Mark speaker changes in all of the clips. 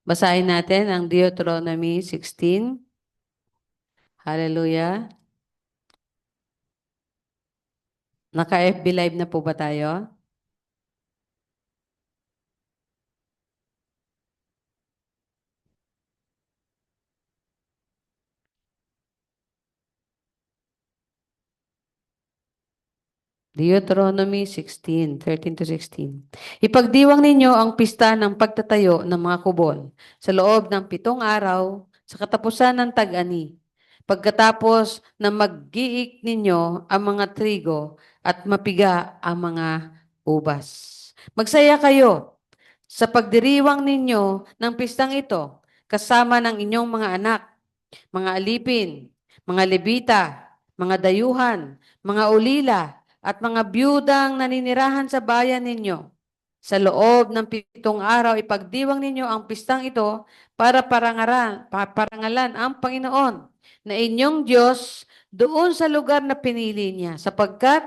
Speaker 1: Basahin natin ang Deuteronomy 16. Hallelujah. Naka-FB Live na po ba tayo? Deuteronomy 16, 13 to 16. Ipagdiwang ninyo ang pista ng pagtatayo ng mga kubol sa loob ng 7 araw sa katapusan ng tag-ani. Pagkatapos na mag-giik ninyo ang mga trigo at mapiga ang mga ubas. Magsaya kayo sa pagdiriwang ninyo ng pistang ito kasama ng inyong mga anak, mga alipin, mga lebita, mga dayuhan, mga ulila, at mga biyudang naninirahan sa bayan ninyo. Sa loob ng 7 araw, ipagdiwang ninyo ang pistang ito para parangalan ang Panginoon na inyong Diyos doon sa lugar na pinili niya, sapagkat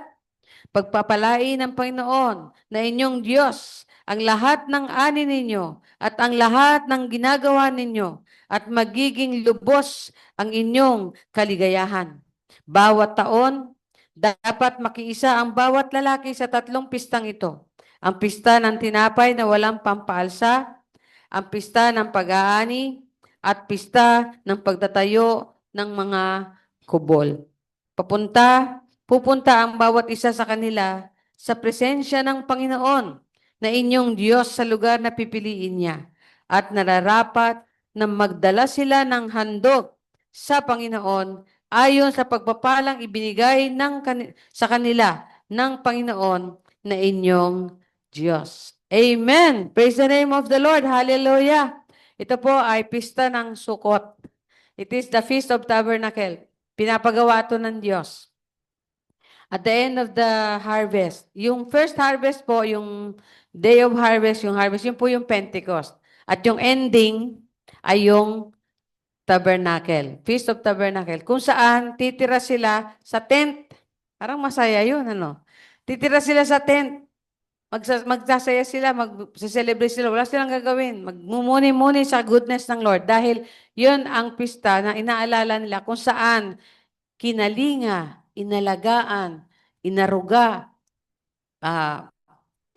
Speaker 1: pagpapalain ng Panginoon na inyong Diyos ang lahat ng ani ninyo at ang lahat ng ginagawa ninyo at magiging lubos ang inyong kaligayahan. Bawat taon, dapat makiisa ang bawat lalaki sa 3 pistang ito. Ang pista ng tinapay na walang pampaalsa, ang pista ng pag-aani, at pista ng pagtatayo ng mga kubol. Pupunta ang bawat isa sa kanila sa presensya ng Panginoon na inyong Diyos sa lugar na pipiliin niya at nararapat na magdala sila ng handog sa Panginoon ayon sa pagpapalang ibinigay sa kanila ng Panginoon na inyong Diyos. Amen. Praise the name of the Lord. Hallelujah. Ito po ay pista ng Sukot. It is the Feast of Tabernacle. Pinapagawa ito ng Diyos. At the end of the harvest, yung first harvest po, yung day of harvest, yun po yung Pentecost. At yung ending ay yung Tabernacle, Feast of Tabernacle, kung saan titira sila sa tent. Parang masaya yun, ano? Titira sila sa tent. Magsasaya sila, mag-celebrate sila. Wala silang gagawin. Magmumuni-muni sa goodness ng Lord. Dahil yun ang pista na inaalala nila kung saan kinalinga, inalagaan, inaruga, ah,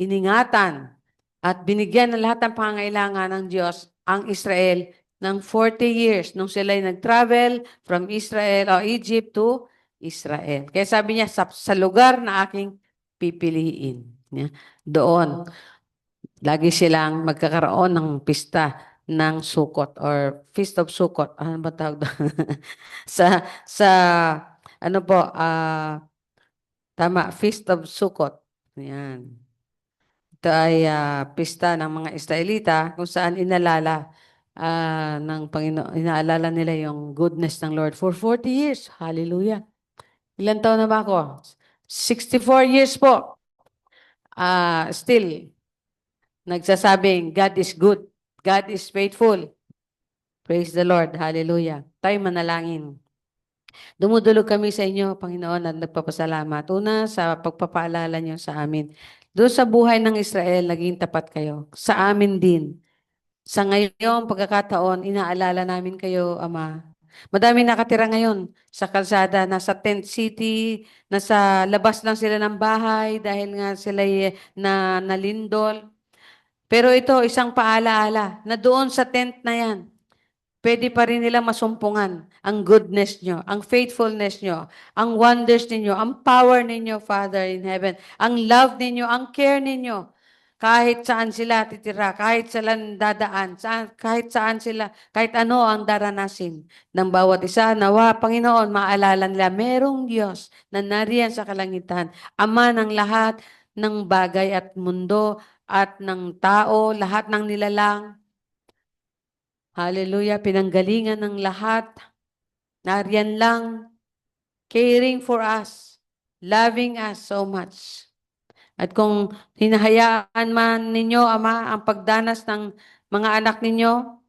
Speaker 1: iningatan, at binigyan ng lahat ng pangangailangan ng Diyos ang Israel ng 40 years nung sila ay nag-travel from Israel o Egypt to Israel. Kaya sabi niya, sa lugar na aking pipiliin. Doon, lagi silang magkakaroon ng pista ng Sukot or Feast of Sukot. Ano ba tawag doon? sa ano po, tama, Feast of Sukot. Yan. Ito ay pista ng mga Israelita kung saan ng Panginoon, inaalala nila yung goodness ng Lord for 40 years. Hallelujah. Ilan taon na ba ako? 64 years po. Still, nagsasabing, God is good. God is faithful. Praise the Lord. Hallelujah. Tayo manalangin. Dumudulog kami sa inyo, Panginoon, at nagpapasalamat. Una, sa pagpapaalala niyo sa amin. Doon sa buhay ng Israel, naging tapat kayo. Sa amin din. Sa ngayong pagkakataon, inaalala namin kayo, Ama. Madami nakatira ngayon sa kalsada, nasa tent city, nasa labas lang sila ng bahay dahil nga sila nalindol. Pero ito, isang paalaala na doon sa tent na yan, pwede pa rin nilang masumpungan ang goodness nyo, ang faithfulness nyo, ang wonders ninyo, ang power ninyo, Father in heaven, ang love ninyo, ang care ninyo. Kahit saan sila titira, kahit sila dadaan, kahit saan sila, kahit ano ang daranasin ng bawat isa, nawa, Panginoon, maalala nila, merong Diyos na nariyan sa kalangitan, Ama ng lahat ng bagay at mundo at ng tao, lahat ng nilalang. Hallelujah, pinanggalingan ng lahat. Nariyan lang, caring for us, loving us so much. At kung hinahayaan man ninyo, Ama, ang pagdanas ng mga anak ninyo,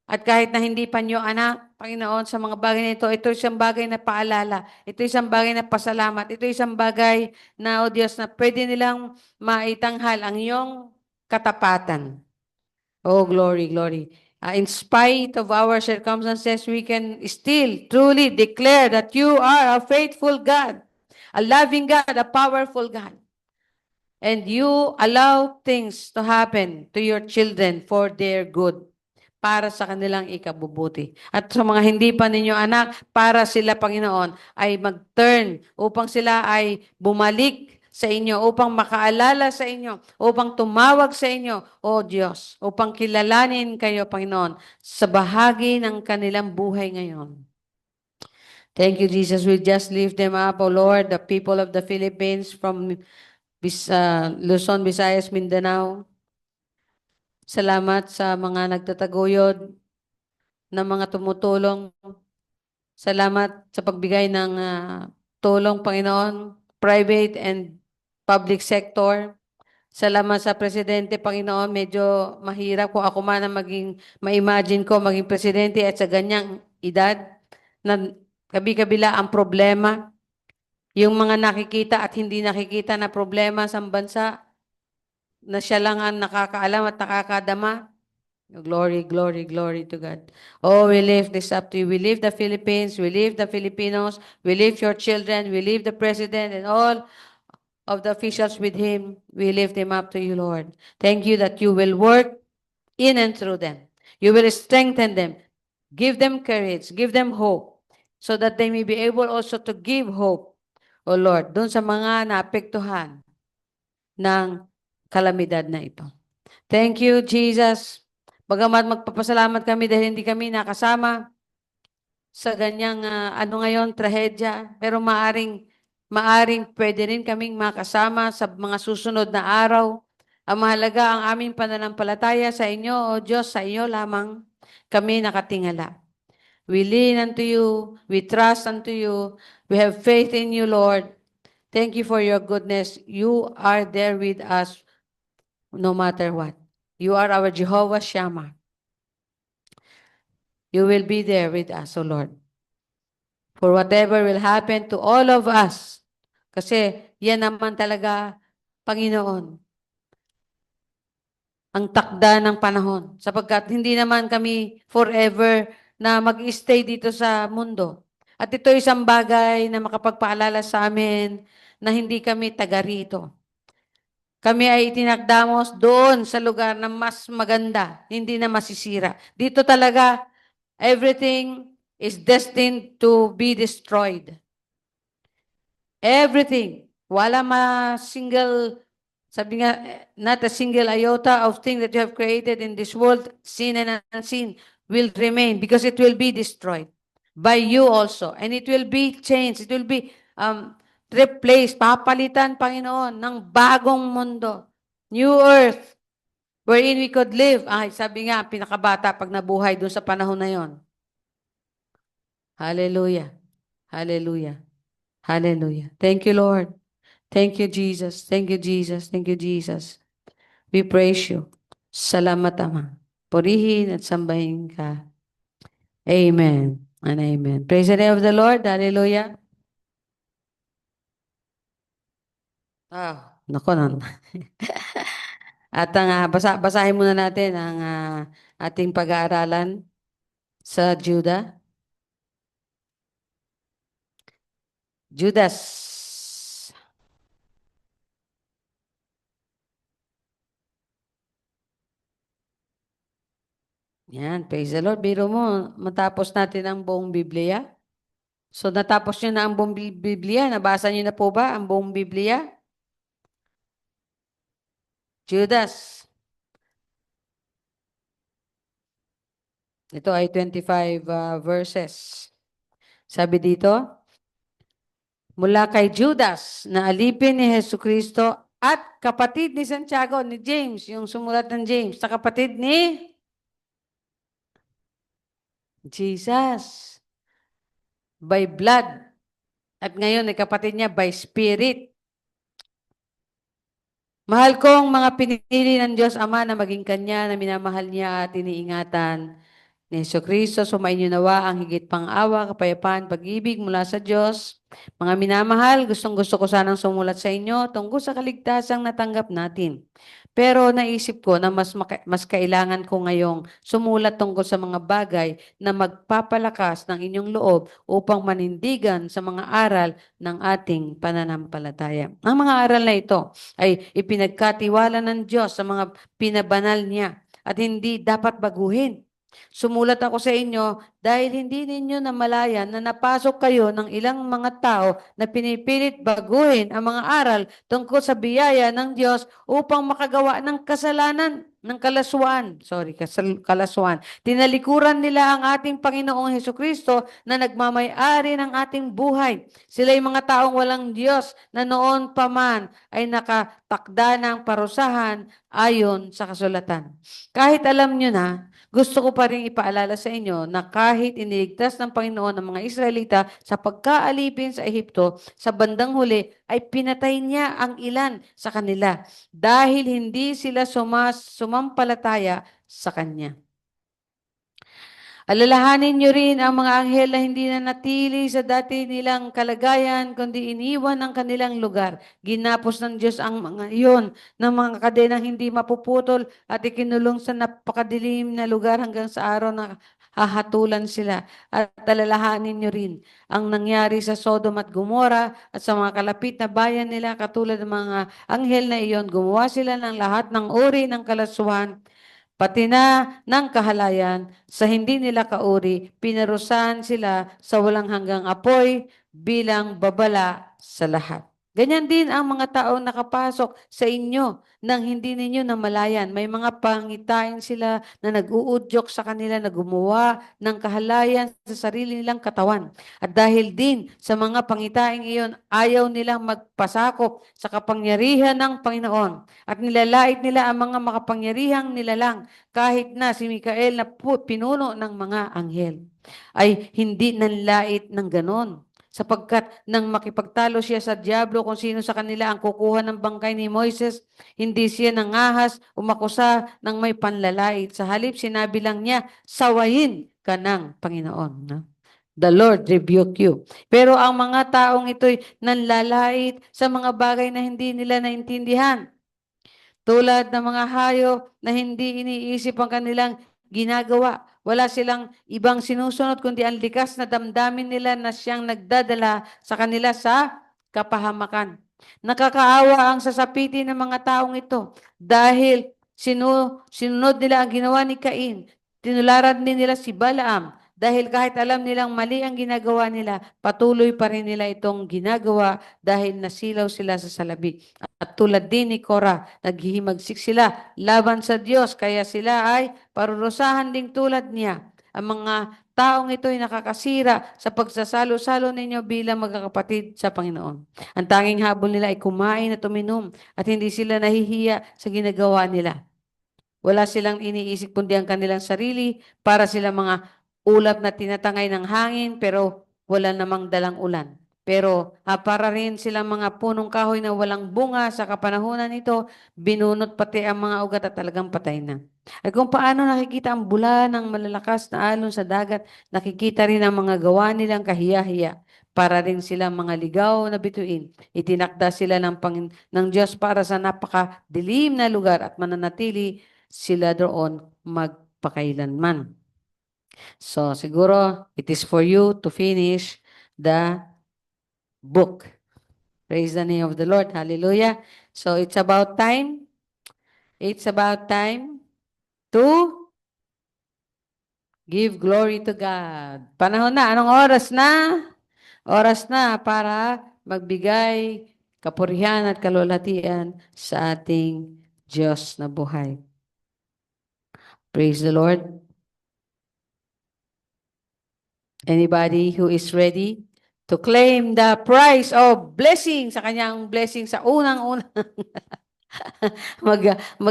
Speaker 1: at kahit na hindi pa nyo anak, Panginoon, sa mga bagay na ito isang bagay na paalala, ito isang bagay na pasalamat, ito isang bagay na, O Diyos, na pwede nilang maitanghal ang iyong katapatan. Oh, glory, glory. in spite of our circumstances, we can still truly declare that you are a faithful God, a loving God, a powerful God. And you allow things to happen to your children for their good, para sa kanilang ikabubuti. At sa mga hindi pa ninyo anak, para sila, Panginoon, ay mag-turn upang sila ay bumalik sa inyo, upang makaalala sa inyo, upang tumawag sa inyo, O Diyos, upang kilalanin kayo, Panginoon, sa bahagi ng kanilang buhay ngayon. Thank you, Jesus. We just lift them up, O Lord, the people of the Philippines from Luzon, Visayas, Mindanao. Salamat sa mga nagtataguyod, na mga tumutulong. Salamat sa pagbigay ng tulong, Panginoon, private and public sector. Salamat sa Presidente, Panginoon. Medyo mahirap kung ako man ang ma-imagine ko maging Presidente at sa ganyang edad na kabi-kabila ang problema. Yung mga nakikita at hindi nakikita na problema sa bansa, na siya lang ang nakakaalam at nakakadama. Glory, glory, glory to God. Oh, we lift this up to you. We lift the Philippines. We lift the Filipinos. We lift your children. We lift the President and all of the officials with him. We lift him up to you, Lord. Thank you that you will work in and through them. You will strengthen them. Give them courage. Give them hope so that they may be able also to give hope, O Lord, dun sa mga naapektuhan ng kalamidad na ito. Thank you, Jesus. Bagamat magpapasalamat kami dahil hindi kami nakasama sa ganyang ngayon, trahedya, pero maaring pwede rin kaming makasama sa mga susunod na araw. Ang mahalaga ang aming pananampalataya sa inyo, O Diyos, sa iyo lamang kami nakatingala. We lean unto you, we trust unto you, we have faith in you, Lord. Thank you for your goodness. You are there with us no matter what. You are our Jehovah Shammah. You will be there with us, O Lord. For whatever will happen to all of us. Kasi yan naman talaga, Panginoon, ang takda ng panahon. Sapagkat hindi naman kami forever na mag-stay dito sa mundo. At ito isang bagay na makapagpaalala sa amin na hindi kami taga rito. Kami ay itinakdamos doon sa lugar na mas maganda, hindi na masisira. Dito talaga, everything is destined to be destroyed. Everything. Wala single, sabi nga, not a single iota of thing that you have created in this world, seen and unseen, will remain because it will be destroyed by you also. And it will be changed. It will be replace, papalitan, Panginoon, ng bagong mundo. New earth, wherein we could live. Ay, sabi nga, pinakabata pag nabuhay doon sa panahon na yon. Hallelujah. Hallelujah. Hallelujah. Thank you, Lord. Thank you, Jesus. Thank you, Jesus. Thank you, Jesus. We praise you. Salamat, Ama. Purihin at sambahin ka. Amen and amen. Praise the name of the Lord. Hallelujah. Nako nun. At basahin muna natin ang ating pag-aaralan sa Judas. Yan, praise the Lord. Biro mo, matapos natin ang buong Biblia. So, natapos nyo na ang buong Biblia. Nabasa nyo na po ba ang buong Biblia? Judas. Ito ay 25 verses. Sabi dito, mula kay Judas na alipin ni Jesucristo at kapatid ni Santiago, ni James, yung sumulat ng James, sa kapatid ni Jesus. By blood. At ngayon ay kapatid niya by spirit. Mahal kong mga pinili ng Diyos Ama na maging Kanya na minamahal niya at iniingatan ni Jesucristo, sumainyo nawa ang higit pang awa, kapayapaan, pag-ibig mula sa Diyos. Mga minamahal, gustong-gusto ko sanang sumulat sa inyo tungkol sa kaligtasang natanggap natin. Pero naisip ko na mas kailangan ko ngayong sumulat tungkol sa mga bagay na magpapalakas ng inyong loob upang manindigan sa mga aral ng ating pananampalataya. Ang mga aral na ito ay ipinagkatiwala ng Diyos sa mga pinabanal niya at hindi dapat baguhin. Sumulat ako sa inyo dahil hindi ninyo namalayan na napasok kayo ng ilang mga tao na pinipilit baguhin ang mga aral tungkol sa biyaya ng Diyos upang makagawa ng kasalanan, ng kalaswaan. Sorry, kalaswaan. Tinalikuran nila ang ating Panginoong Hesukristo na nagmamay-ari ng ating buhay. Sila ay mga taong walang Diyos na noon pa man ay nakatakda ng parusahan ayon sa kasulatan. Kahit alam nyo na, gusto ko pa rin ipaalala sa inyo na kahit iniligtas ng Panginoon ng mga Israelita sa pagkaalipin sa Ehipto, sa bandang huli ay pinatay niya ang ilan sa kanila dahil hindi sila sumampalataya sa Kanya. Alalahanin niyo rin ang mga anghel na hindi na natili sa dati nilang kalagayan, kundi iniwan ang kanilang lugar. Ginapos ng Diyos ang mga iyon ng mga kadenang hindi mapuputol at ikinulong sa napakadilim na lugar hanggang sa araw na hahatulan sila. At alalahanin niyo rin ang nangyari sa Sodom at Gomora at sa mga kalapit na bayan nila katulad ng mga anghel na iyon. Gumawa sila ng lahat ng uri ng kalaswan pati na ng kahalayan sa hindi nila kauri, pinarusahan sila sa walang hanggang apoy bilang babala sa lahat. Ganyan din ang mga taong nakapasok sa inyo nang hindi ninyo namalayan. May mga pangitain sila na nag-uudyok sa kanila na gumawa ng kahalayan sa sarili nilang katawan. At dahil din sa mga pangitain iyon, ayaw nilang magpasakop sa kapangyarihan ng Panginoon at nilalait nila ang mga makapangyarihang nilalang kahit na si Mikael na pinuno ng mga anghel ay hindi nanlait ng ganon. Sapagkat nang makipagtalo siya sa Diablo kung sino sa kanila ang kukuha ng bangkay ni Moises, hindi siya nangahas umakusa ng may panlalait. Sa halip, sinabi lang niya, sawayin ka ng Panginoon. No? The Lord rebuke you. Pero ang mga taong ito'y nanlalait sa mga bagay na hindi nila naintindihan. Tulad ng mga hayop na hindi iniisip ang kanilang ginagawa. Wala silang ibang sinusunod kundi ang likas na damdamin nila na siyang nagdadala sa kanila sa kapahamakan. Nakakaawa ang sasapitin ng mga taong ito dahil sinunod nila ang ginawa ni Cain. Tinularan din nila si Balaam dahil kahit alam nilang mali ang ginagawa nila, patuloy pa rin nila itong ginagawa dahil nasilaw sila sa salabi. At tulad din ni Korah, naghihimagsik sila laban sa Diyos, kaya sila ay parurusahan ding tulad niya. Ang mga taong ito ay nakakasira sa pagsasalo-salo ninyo bilang magkakapatid sa Panginoon. Ang tanging habol nila ay kumain at uminom at hindi sila nahihiya sa ginagawa nila. Wala silang iniisip kundi ang kanilang sarili para sila mga ulap na tinatangay ng hangin pero wala namang dalang ulan. Pero para rin silang mga punong kahoy na walang bunga sa kapanahunan nito, binunot pati ang mga ugat at talagang patay na. At kung paano nakikita ang bula ng malalakas na alon sa dagat, nakikita rin ang mga gawa nilang kahiya-hiya. Para rin silang mga ligaw na bituin. Itinakda sila ng Diyos para sa napakadilim na lugar at mananatili sila doon magpakailanman. So, siguro, it is for you to finish the book. Praise the name of the Lord. Hallelujah. So, it's about time. It's about time to give glory to God. Panahon na. Anong oras na? Oras na para magbigay kapurihan at kalulatian sa ating Diyos na buhay. Praise the Lord. Anybody who is ready to claim the prize of blessing sa kanyang blessing sa unang-unang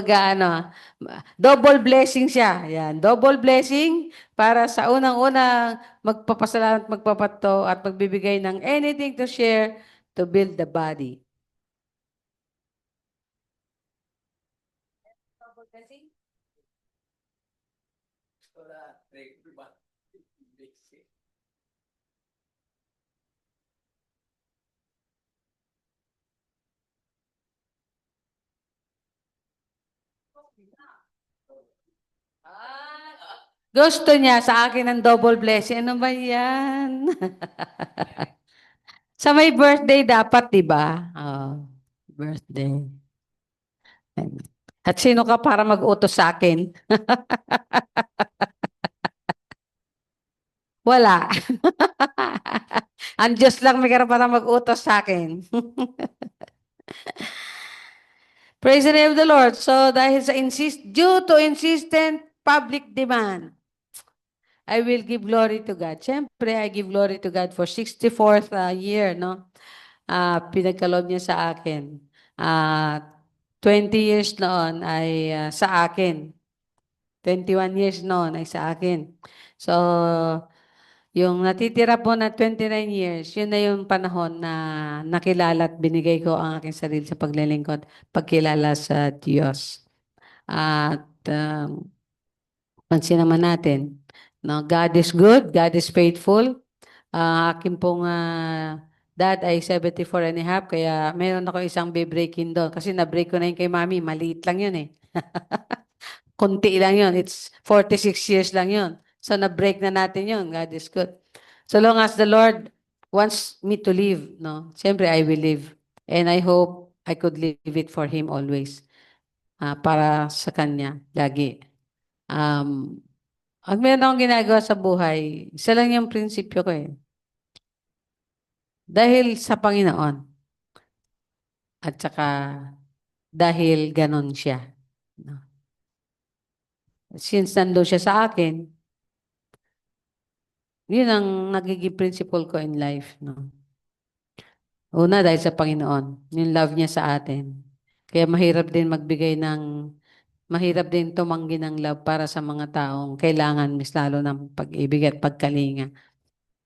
Speaker 1: ano, double blessing siya. Yan, double blessing para sa unang-unang magpapasalamat, magpapato at magbibigay ng anything to share to build the body. Double blessing? Gusto niya sa akin ng double blessing. Ano ba yan? Sa may birthday dapat, di ba? Oh, birthday. At sino ka para mag-utos sa akin? Wala. Ang Diyos lang may karapatang mag-utos sa akin. Praise the name of the Lord. So dahil sa due to insistent public demand, I will give glory to God. Siyempre, I give glory to God for 64th year, no? Pinagkaloob niya sa akin. 20 years noon ay sa akin. 21 years noon ay sa akin. So, yung natitira po na 29 years, yun na yung panahon na nakilala at binigay ko ang aking sarili sa paglilingkod, pagkilala sa Diyos. At pansin naman natin, no, God is good, God is faithful. Akin pong dad ay 74 and a half, kaya meron ako isang be-breaking doon. Kasi na-break ko na yun kay mami, maliit lang yun eh. Kunti lang yun. It's 46 years lang yun. So na-break na natin yun. God is good. So long as the Lord wants me to live, no? Siyempre, I will live. And I hope I could live it for Him always. Para sa Kanya, lagi. Ang meron akong ginagawa sa buhay, isa lang yung prinsipyo ko eh. Dahil sa Panginoon. At saka dahil ganon siya. No? Since nandun siya sa akin, yun ang nagiging principle ko in life. No? Una, dahil sa Panginoon. Yung love niya sa atin. Kaya mahirap din mahirap din tumanggi ng love para sa mga taong kailangan mas lalo ng pag-ibig at pagkalinga.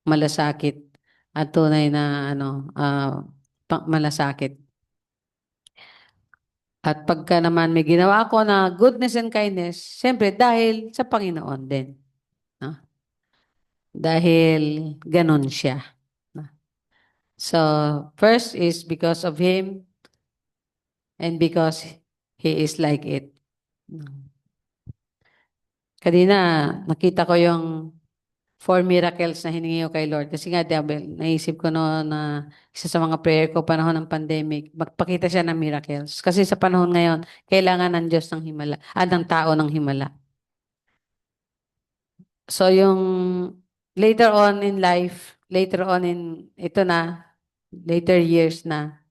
Speaker 1: Malasakit at tunay na malasakit. At pagka naman may ginawa ako na goodness and kindness, siyempre dahil sa Panginoon din. No? Dahil ganon siya. No? So, first is because of Him and because He is like it. No? Kanina, nakita ko yung 4 miracles na hiningi ko kay Lord. Kasi nga, Diabel, naisip ko no na isa sa mga prayer ko panahon ng pandemic, magpakita siya ng miracles. Kasi sa panahon ngayon, kailangan ng Diyos ng himala, ng tao ng himala. So yung later on in life, later years na,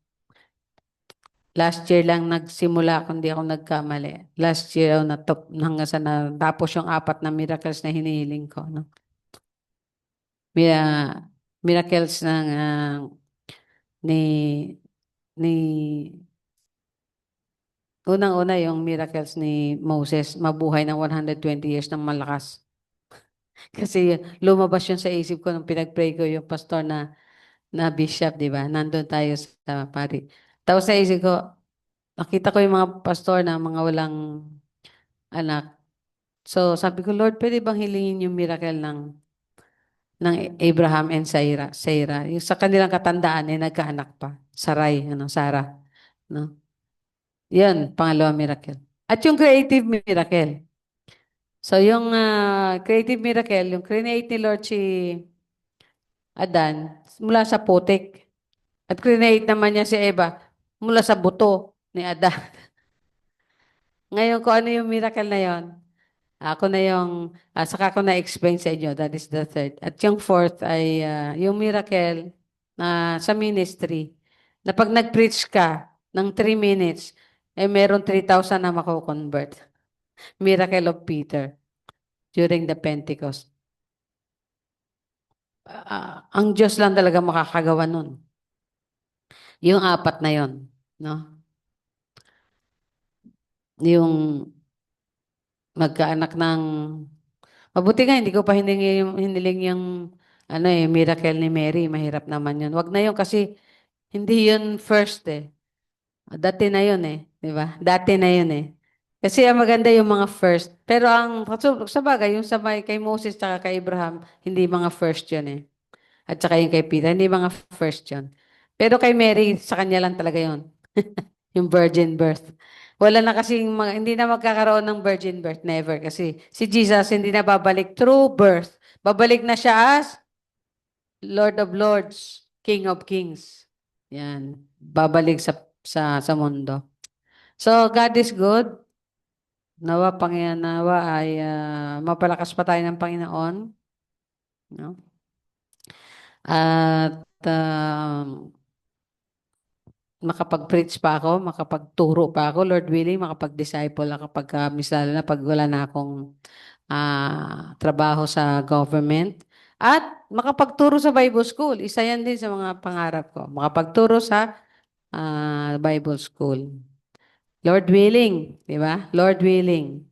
Speaker 1: last year lang nagsimula kung di ako nagkamali. Last year, hanggang sa natapos yung 4 na miracles na hinihiling ko. No? Miracles ng ni ni unang-una yung miracles ni Moses, mabuhay ng 120 years ng malakas. Kasi lumabas yun sa isip ko nung pinag-pray ko yung pastor na bishop, di ba? Nandun tayo sa pari. Tapos sa isip ko, nakita ko yung mga pastor na mga walang anak. So sabi ko, Lord, pwede bang hilingin yung miracle ng Abraham and Sarah. Yung sa kanilang katandaan ay nagkaanak pa. Sarah. No? Yan, pangalawang miracle. At yung creative miracle. So yung creative miracle, yung create ni Lord si Adan mula sa putik. At create naman niya si Eva mula sa buto ni Adan. Ngayon, kung ano yung miracle na yon, ako na yung, saka ko na-explain sa inyo, that is the third. At yung fourth ay yung miracle na sa ministry, na pag nag-preach ka ng 3 minutes, meron 3,000 na mako-convert. Miracle of Peter during the Pentecost. Ang Diyos lang talaga makakagawa nun. Yung 4 na yon, no? Yung magkaanak ng mabuti nga, hindi ko pa hiniling yung miracle ni Mary. Mahirap naman yun. Wag na yun kasi hindi yun first eh. Dati na yun eh. Di ba? Dati na yun eh. Kasi ang maganda yung mga first. Pero sa bagay, yung kay Moses at kay Abraham, hindi mga first yun eh. At saka yung kay Peter, hindi mga first yun. Pero kay Mary, sa kanya lang talaga yun. Yung virgin birth. Wala na kasing hindi na magkakaroon ng virgin birth, never. Kasi si Jesus hindi na babalik through birth. Babalik na siya as Lord of Lords, King of Kings. Yan. Babalik sa mundo. So, God is good. Nawa, nawa ay mapalakas pa tayo ng Panginoon. No? At makapag-preach pa ako, makapagturo pa ako, Lord willing, makapag-disciple ako misal na pag wala na akong trabaho sa government. At makapagturo sa Bible School. Isa yan din sa mga pangarap ko. Makapagturo sa Bible School. Lord willing, di ba? Lord willing.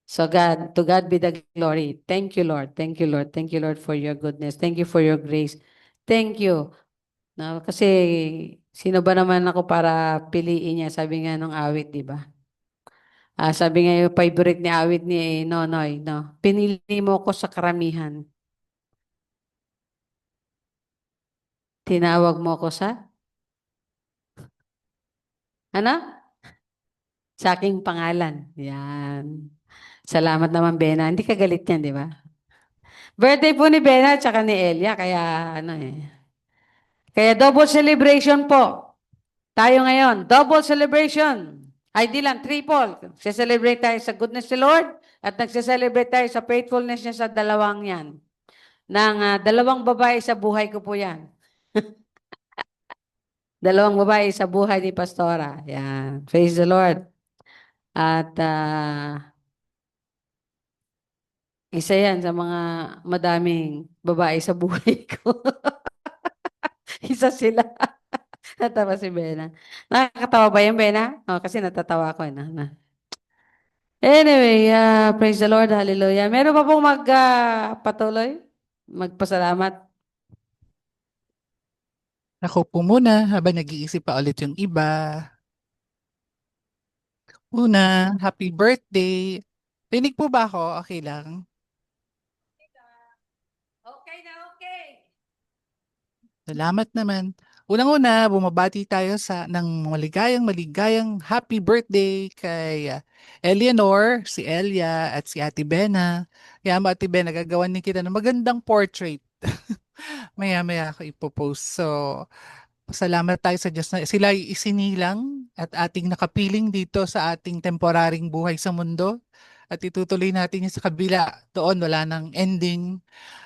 Speaker 1: So God, to God be the glory. Thank you, Lord. Thank you, Lord. Thank you, Lord, for your goodness. Thank you for your grace. Thank you. No, kasi sino ba naman ako para piliin niya? Sabi nga nung awit, di ba? Sabi nga yung favorite ni awit ni Nonoy, no? Pinili mo ko sa karamihan. Tinawag mo ko sa, ano? Sa aking pangalan. Yan. Salamat naman, Bena. Hindi ka galit yan, di ba? Birthday po ni Bena at saka ni Elia, kaya ano eh. Kaya double celebration po. Tayo ngayon, double celebration. Ay di lang, triple. Celebrate tayo sa goodness ni Lord at nagse-celebrate tayo sa faithfulness niya sa dalawang yan. Nang dalawang babae sa buhay ko po yan. Dalawang babae sa buhay ni Pastora. Yan. Praise the Lord. At isa yan sa mga madaming babae sa buhay ko. Isa sila. Natawa si Bena. Nakakatawa ba yung Bena? Oh, kasi natatawa ko. Anyway, praise the Lord, hallelujah. Meron pa pong patuloy? Magpasalamat.
Speaker 2: Ako po muna habang nag-iisip pa ulit yung iba. Una, happy birthday. Rinig po ba ako? Okay lang.
Speaker 1: Okay na, okay.
Speaker 2: Salamat naman. Unang-una, bumabati tayo ng maligayang happy birthday kay Eleanor, si Elia at si Ate Bena. Kaya Ate Bena, gagawan din kita ng magandang portrait. Maya-maya ako ipopost. So, salamat tayo sa Diyos na sila ay isinilang at ating nakapiling dito sa ating temporaring buhay sa mundo. At itutuloy natin yung sa kabila. Doon wala nang ending,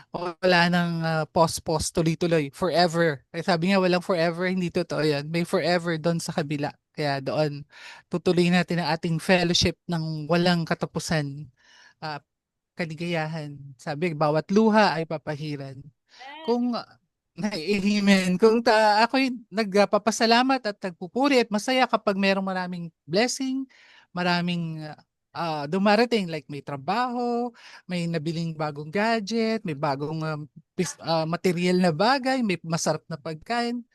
Speaker 2: wala nang pause-pause, tuloy-tuloy, forever. Kaya sabi nga walang forever, hindi totoo yan. May forever doon sa kabila. Kaya doon, tutuloy natin ang ating fellowship ng walang katapusan. Uh, Kaligayahan. Sabi, bawat luha ay papahiran. Kung Amen. Kung ako'y nagpapasalamat at nagpupuri at masaya kapag merong maraming blessing, maraming dumarating like may trabaho, may nabiling bagong gadget, may bagong material na bagay, may masarap na pagkain.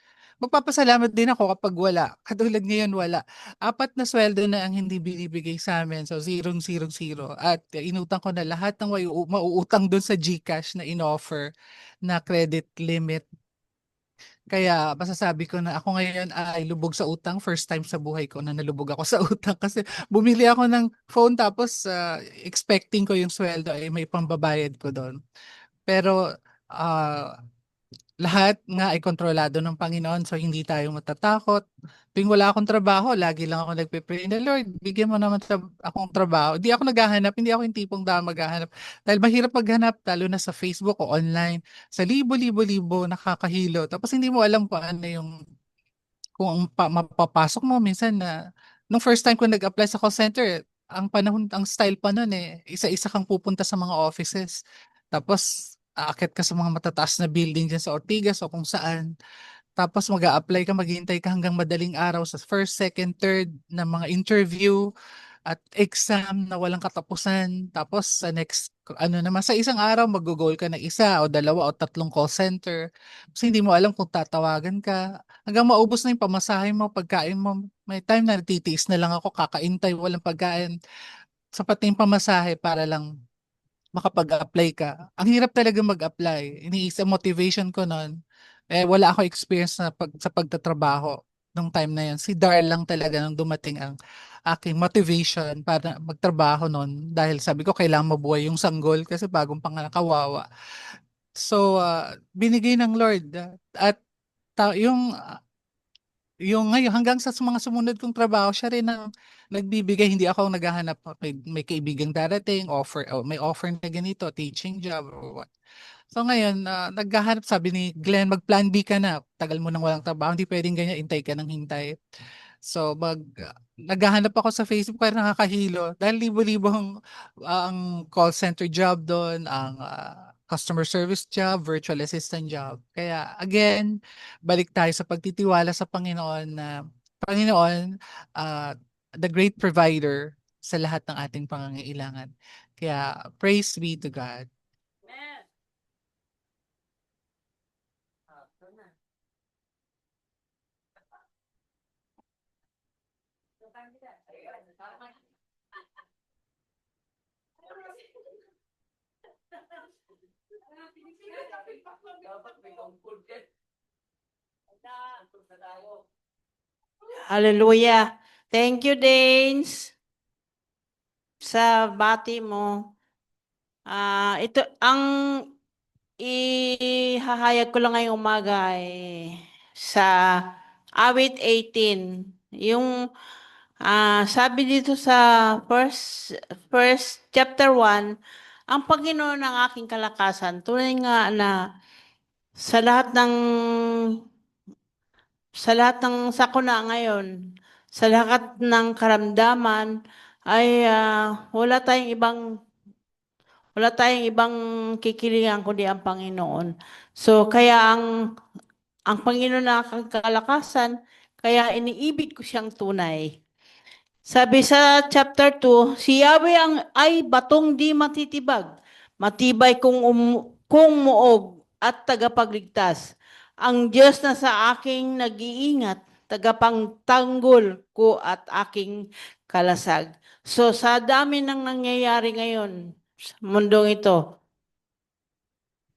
Speaker 2: Magpapasalamat din ako kapag wala. Katulad ngayon wala. 4 na sweldo na ang hindi binibigay sa amin. So, zero, zero, zero. At inutang ko na lahat ng mauutang doon sa GCash na inoffer na credit limit. Kaya masasabi ko na ako ngayon ay lubog sa utang. First time sa buhay ko na nalubog ako sa utang kasi bumili ako ng phone tapos expecting ko yung sweldo ay may pambabayad ko doon. Pero ah, lahat nga ay kontrolado ng Panginoon so hindi tayo matatakot. Tuwing wala akong trabaho, lagi lang ako nagpe-pray na Lord, bigyan mo naman akong trabaho. Hindi ako naghahanap, hindi ako yung tipong daan maghahanap. Dahil mahirap maghanap, lalo na sa Facebook o online. Sa libo-libo-libo nakakahilo. Tapos hindi mo alam kung ano yung kung mapapasok mo minsan na nung first time ko nag-apply sa call center, ang panahon, ang style pa nun isa-isa kang pupunta sa mga offices. Tapos aakyat ka sa mga matataas na building dyan sa Ortigas o kung saan. Tapos mag-a-apply ka, maghihintay ka hanggang madaling araw sa first, second, third na mga interview at exam na walang katapusan. Tapos sa next, ano naman, sa isang araw mag-goal ka ng isa o dalawa o tatlong call center. Kasi hindi mo alam kung tatawagan ka. Hanggang maubos na yung pamasahe mo, pagkain mo. May time na titiis na lang ako, kakaintay, walang pagkain. Sapat na yung pamasahe para lang makapag-apply ka. Ang hirap talaga mag-apply. Iniisa motivation ko noon. Wala ako experience sa pagtatrabaho. nung time na yun. Si Dar lang talaga nung dumating ang aking motivation para magtrabaho noon dahil sabi ko kailangan mabuhay yung sanggol kasi bagong panganak kawawa. So, binigay ng Lord at yung ngayon hanggang sa mga sumunod kong trabaho, siya rin ang nagbibigay, hindi ako ang naghahanap. May kaibigang darating, may offer na ganito, teaching job or what. So ngayon, naghahanap, sabi ni Glenn, mag-plan B ka na. Tagal mo nang walang trabaho, hindi pwedeng ganyan, hintay ka ng hintay. So naghahanap ako sa Facebook kaya nakakahilo dahil libo-libo ang call center job doon, ang customer service job, virtual assistant job. Kaya again, balik tayo sa pagtitiwala sa Panginoon na Panginoon, uh, the great provider sa lahat ng ating pangangailangan. Kaya praise be to God.
Speaker 3: Hallelujah. Thank you, Danes, sa bati mo. Ito, ang ihahayag ko lang ngayong umaga ay sa awit 18. Yung sabi dito sa first chapter 1, ang Panginoon ng aking kalakasan. Tunay nga na sa lahat ng sakuna ngayon, sa lahat ng karamdaman, ay wala tayong ibang kikilingan kundi ang Panginoon. So kaya ang Panginoon na aking kalakasan, kaya iniibig ko siyang tunay. Sabi sa chapter 2, si Yahweh ay batong di matitibag, matibay kung muog at tagapagligtas. Ang Diyos na sa aking nag-iingat, tagapangtanggol ko at aking kalasag. So sa dami ng nangyayari ngayon sa mundong ito,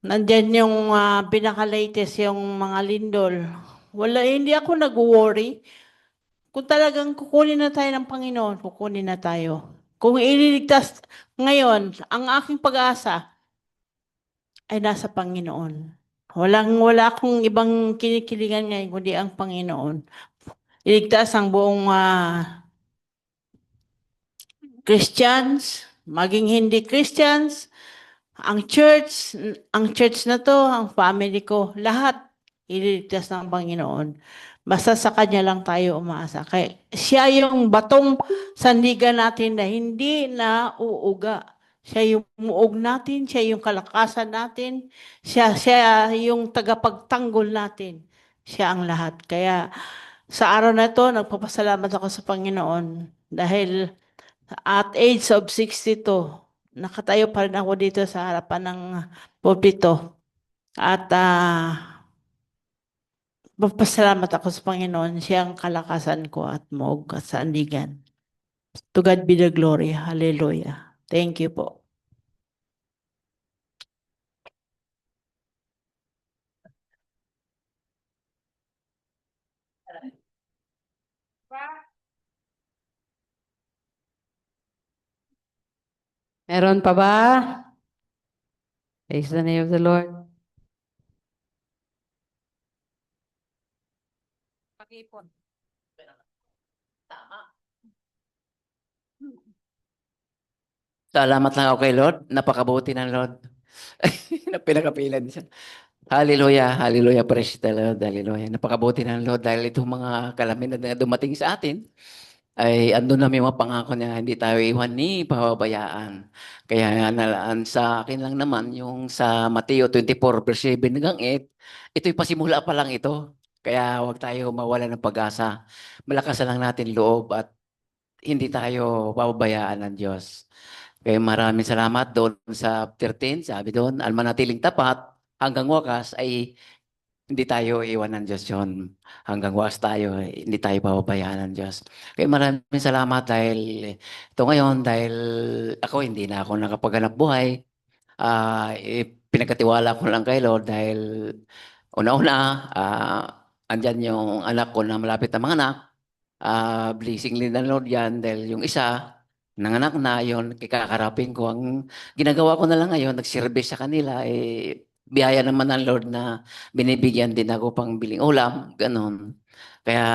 Speaker 3: nandyan yung pinaka-latest, yung mga lindol. Hindi ako nag-worry. Kung talagang kukunin na tayo ng Panginoon, kukunin na tayo. Kung ililigtas ngayon, ang aking pag-asa ay nasa Panginoon. Wala akong ibang kinikilingan ngayon, kundi ang Panginoon. Iligtas ang buong Christians, maging hindi Christians, ang church na to, ang family ko, lahat ililigtas ng Panginoon. Basta sa Kanya lang tayo umaasa. Kaya siya yung batong sandigan natin na hindi na uuga. Siya yung muog natin, siya yung kalakasan natin, siya yung tagapagtanggol natin. Siya ang lahat. Kaya sa araw na ito, nagpapasalamat ako sa Panginoon dahil at age of 62, nakatayo pa rin ako dito sa harapan ng pulpito. At magpasalamat ako sa Panginoon, siya ang kalakasan ko at moog at sandigan. To God be the glory. Hallelujah. Thank you po.
Speaker 1: Meron pa ba? Praise the name of the Lord. Pag-ipon.
Speaker 4: Salamat lang ako kay Lord. Napakabuti ng Lord. Na pinakapilan siya. Hallelujah, hallelujah, praise the Lord, hallelujah. Napakabuti ng Lord dahil itong mga kalamidad na dumating sa atin, ay andun na may mga pangako niya, hindi tayo iwan ni pababayaan. Kaya nalaan sa akin lang naman yung sa Mateo 24 verse 7 hanggang 8, ito'y pasimula pa lang ito. Kaya huwag tayo mawala ng pag-asa. Malakasan lang natin loob at hindi tayo pababayaan ng Diyos. Kaya maraming salamat doon sa 13, sabi doon, ang manatiling tapat hanggang wakas ay hindi tayo iwan ng Diyos yun. Hanggang wakas tayo, hindi tayo pababayaan ng Diyos. Kaya maraming salamat dahil ito ngayon, dahil ako hindi na ako nakapaghanap buhay. Pinagkatiwala ko lang kay Lord dahil una-una, andyan yung anak ko na malapit na manganak. Blessing din ng Lord yan dahil yung isa, nanganak na yon kikakarapin ko. Ang ginagawa ko na lang ngayon, nagservice sa kanila, biyaya naman ng Lord na binibigyan din ako pang biling ulam, ganon. Kaya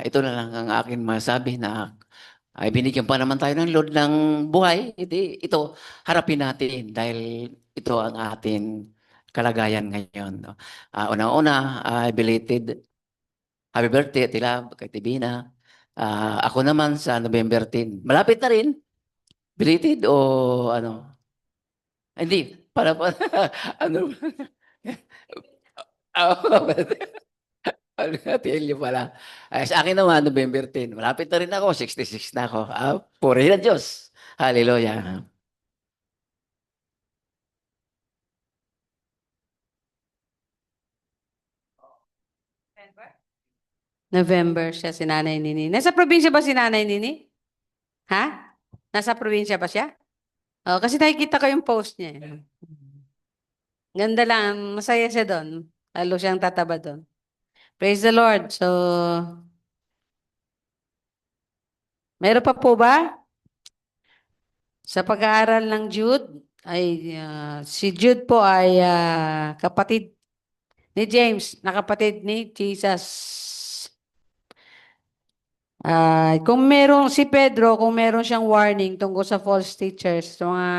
Speaker 4: ito na lang ang akin masabi na ay binigyan pa naman tayo ng Lord ng buhay. Ito, harapin natin dahil ito ang ating kalagayan ngayon. No? Unang-una, belated happy birthday, Tila, kay Tibina. Ako naman sa November 10. Malapit na rin. Belated o ano? Hindi. Para ano? Ano na, Tilio pala. Sa akin naman, November 10. Malapit na rin ako. 66 na ako. Puri na Diyos. Hallelujah.
Speaker 1: November siya si Nanay Nini. Nasa probinsya ba si Nanay Nini? Ha? Nasa probinsya ba siya? Oh, kasi nakikita ko yung post niya. Ganda lang, masaya siya doon. Lalo siyang tataba doon. Praise the Lord. So, meron pa po ba? Sa pag-aaral ng Jude, ay si Jude po ay kapatid ni James, na kapatid ni Jesus. Kung merong si Pedro, kung meron siyang warning tungkol sa false teachers, sa mga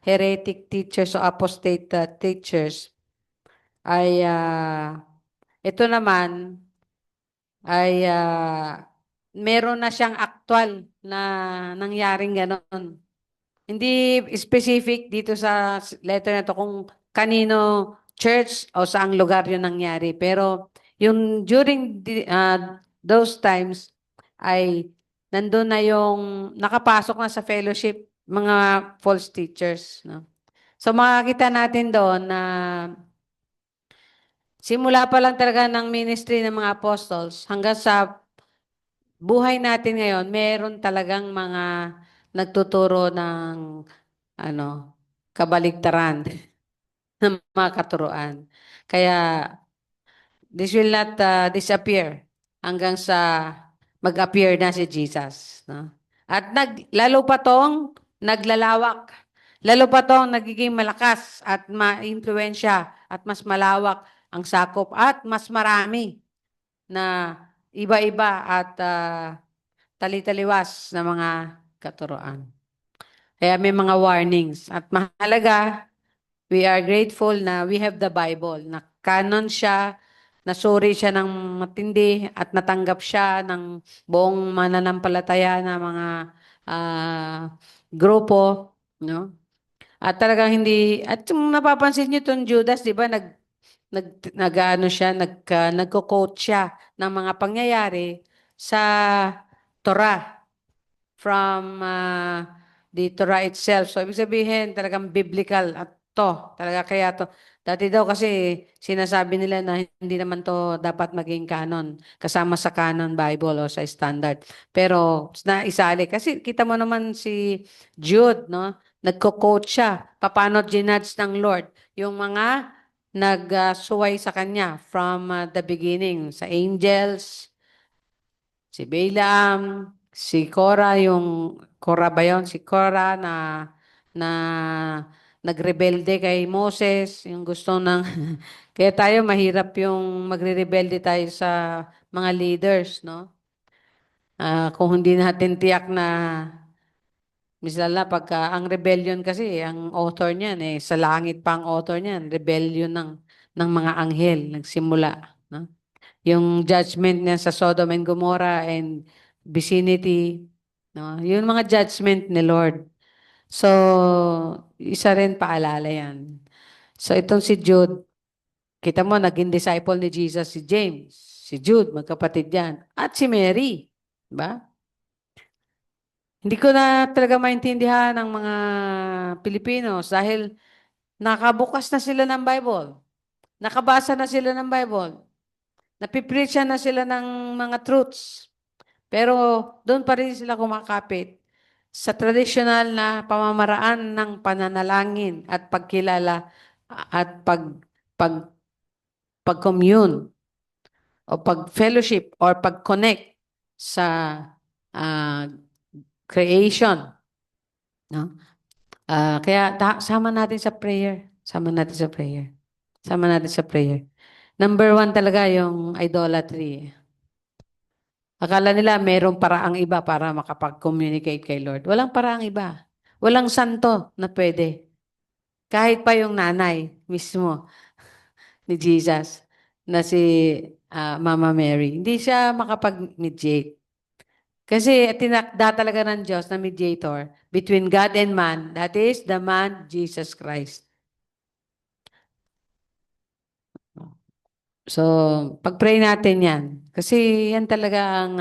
Speaker 1: heretic teachers o apostate teachers, ay ito naman ay meron na siyang actual na nangyaring ganon. Hindi specific dito sa letter na to kung kanino church o saang lugar yun nangyari. Pero yung during those times ay nandun na yung nakapasok na sa fellowship mga false teachers. No? So makakita natin doon na simula pa lang talaga ng ministry ng mga apostles hanggang sa buhay natin ngayon, meron talagang mga nagtuturo ng ano, kabaligtaran ng mga katuruan. Kaya this will not disappear hanggang sa mag-appear na si Jesus. No? At lalo pa tong naglalawak. Lalo pa tong nagiging malakas at ma-influensya at mas malawak ang sakop at mas marami na iba-iba at tali-taliwas na mga katuruan. Kaya may mga warnings. At mahalaga, we are grateful na we have the Bible, na canon siya, nasuri siya ng matindi at natanggap siya ng buong mananampalataya na mga grupo, no? At talagang hindi, at yung napapansin niyo itong Judas, di ba, nag-ano siya, nagko-quote siya ng mga pangyayari sa Torah from the Torah itself. So, ibig sabihin, talagang biblical at to. Talaga kaya to. Dati daw kasi sinasabi nila na hindi naman to dapat maging canon. Kasama sa canon Bible o sa standard. Pero naisali. Kasi kita mo naman si Jude, no? Nagko-quote siya. Paano ginudge ng Lord? Yung mga nagsuway sa kanya from the beginning. Sa angels, si Balaam, si Korah, yung Korah ba yun? Si Korah na nagrebelde kay Moses, yung gusto ng kaya tayo mahirap yung magre-rebelde tayo sa mga leaders, no? Kung hindi natin tiyak na misala pagka ang rebellion kasi ang author niyan sa langit pa ang author niyan, rebellion ng mga anghel nagsimula, no? Yung judgment niya sa Sodom and Gomorrah and vicinity, no? Yung mga judgment ni Lord. So, isa rin paalala yan. So, itong si Jude, kita mo, naging disciple ni Jesus si James, si Jude, magkapatid yan, at si Mary. Ba? Hindi ko na talaga maintindihan ng mga Pilipinos dahil nakabukas na sila ng Bible. Nakabasa na sila ng Bible. Napipreach na sila ng mga truths. Pero doon pa rin sila kumakapit sa traditional na pamamaraan ng pananalangin at pagkilala at pag-commune o pag-fellowship or pag-connect sa ah, creation. No? Kaya sama natin sa prayer. Sama natin sa prayer. Sama natin sa prayer. Number 1 talaga yung idolatry. Akala nila mayroong paraang iba para makapag-communicate kay Lord. Walang paraang iba. Walang santo na pwede. Kahit pa yung nanay mismo ni Jesus na si Mama Mary. Hindi siya makapag-mediate. Kasi tinakda talaga ng Diyos na mediator between God and man. That is the man, Jesus Christ. So, pag-pray natin yan. Kasi yan talaga ang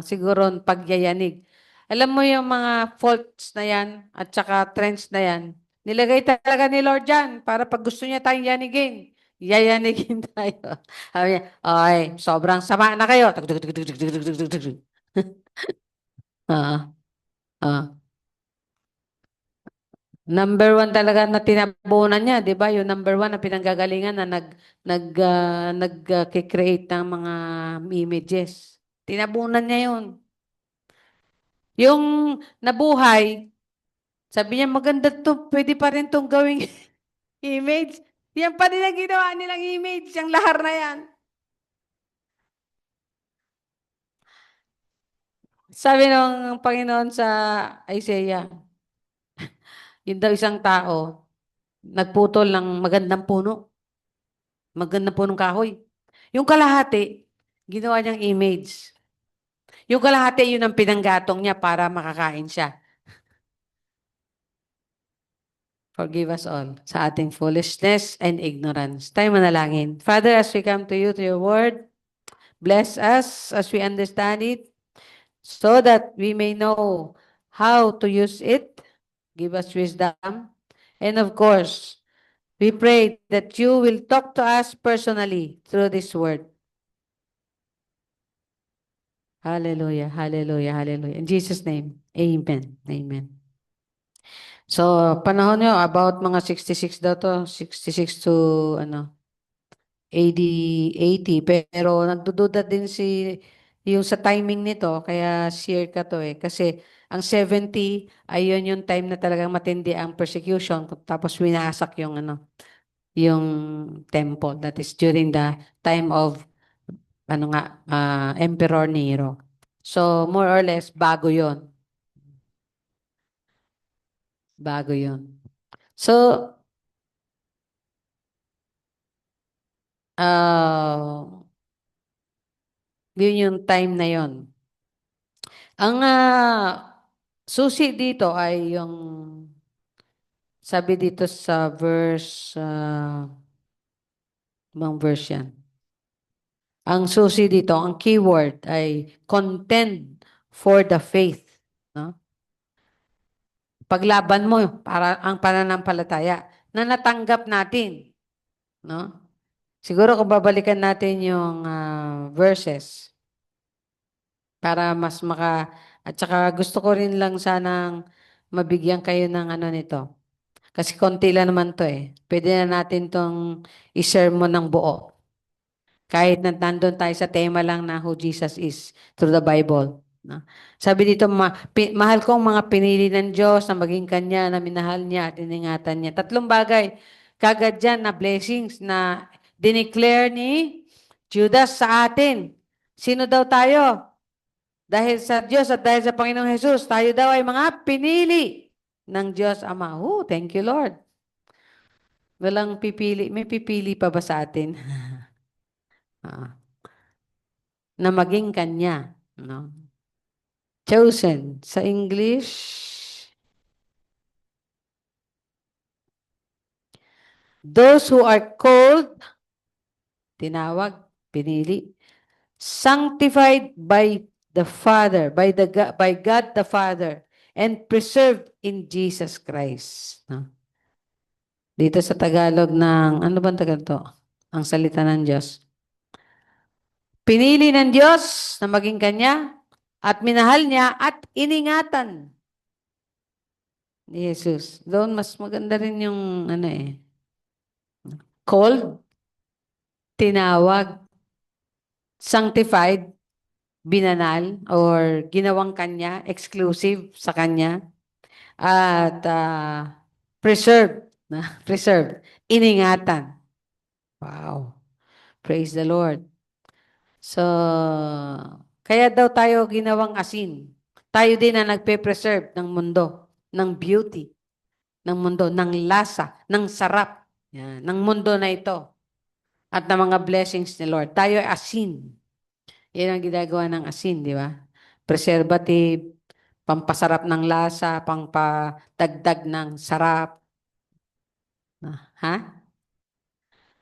Speaker 1: siguro pagyayanig. Alam mo yung mga faults na yan at saka trends na yan, nilagay talaga ni Lord yan para pag gusto niya tayong yanigin, yayanigin tayo. Sabi niya, ay, sobrang sama na kayo. Ah, ah. Number 1 talaga na tinabunan niya, 'di ba? Yung number 1 na pinanggagalingan na nag-create ng mga images. Tinabunan niya 'yun. Yung nabuhay, sabi niya maganda 'to, pwede pa rin 'tong gawing image. Yan pa rin ang ginawa nilang image, yung lahar na yan. Sabi ng Panginoon sa Isaiah, yun daw isang tao, nagputol ng magandang puno. Maganda po nung kahoy. Yung kalahati, ginawa niyang image. Yung kalahati, yun ang pinanggatong niya para makakain siya. Forgive us all sa ating foolishness and ignorance. Tayo manalangin. Father, as we come to you, to your word, bless us as we understand it so that we may know how to use it. Give us wisdom. And of course, we pray that you will talk to us personally through this word. Hallelujah, hallelujah, hallelujah. In Jesus' name, amen, amen. So, panahon nyo, about mga 66 daw to, 66 to, AD 80. Pero nagdududa din yung sa timing nito, kaya share ka to Kasi ang 70, ayun yung time na talagang matindi ang persecution, tapos winasak yung, yung temple. That is during the time of Emperor Nero. So, more or less, bago yon. Bago yon. So, yun yung time na yon. Ang susi dito ay yung, sabi dito sa verse, ibang verse yan. Ang susi dito, ang keyword ay contend for the faith. No? Paglaban mo para ang pananampalataya na natanggap natin. No? Siguro kung babalikan natin yung verses para mas at saka gusto ko rin lang sanang mabigyan kayo ng nito. Kasi konti lang naman to Pwede na natin tong i-sermon ng buo. Kahit na nandun tayo sa tema lang na who Jesus is through the Bible. No? Sabi dito, mahal kong mga pinili ng Diyos na maging Kanya, na minahal niya at iningatan niya. 3 bagay kagad dyan na blessings na dineclare ni Judas sa atin. Sino daw tayo? Dahil sa Diyos at dahil sa Panginoong Jesus, tayo daw ay mga pinili ng Diyos Ama. Thank you, Lord. Walang pipili. May pipili pa ba sa atin? Na maging Kanya. No? Chosen. Sa English, those who are called, tinawag, pinili, sanctified by the Father, by God the Father, and preserved in Jesus Christ. No? Dito sa Tagalog ng, ano bang Tagalog to? Ang salita ng Diyos. Pinili ng Diyos na maging Kanya at minahal niya at iningatan ni Jesus. Doon mas maganda rin yung called, tinawag, sanctified, binanal, or ginawang kanya, exclusive sa kanya, at preserved, preserved, iningatan. Wow. Praise the Lord. So, kaya daw tayo ginawang asin. Tayo din ang nagpe-preserve ng mundo, ng beauty, ng mundo, ng lasa, ng sarap, yan, ng mundo na ito, at ng mga blessings ni Lord. Tayo ay asin. Yan ang ginagawa ng asin, di ba? Preservative, pampasarap ng lasa, pampadagdag ng sarap. Ha?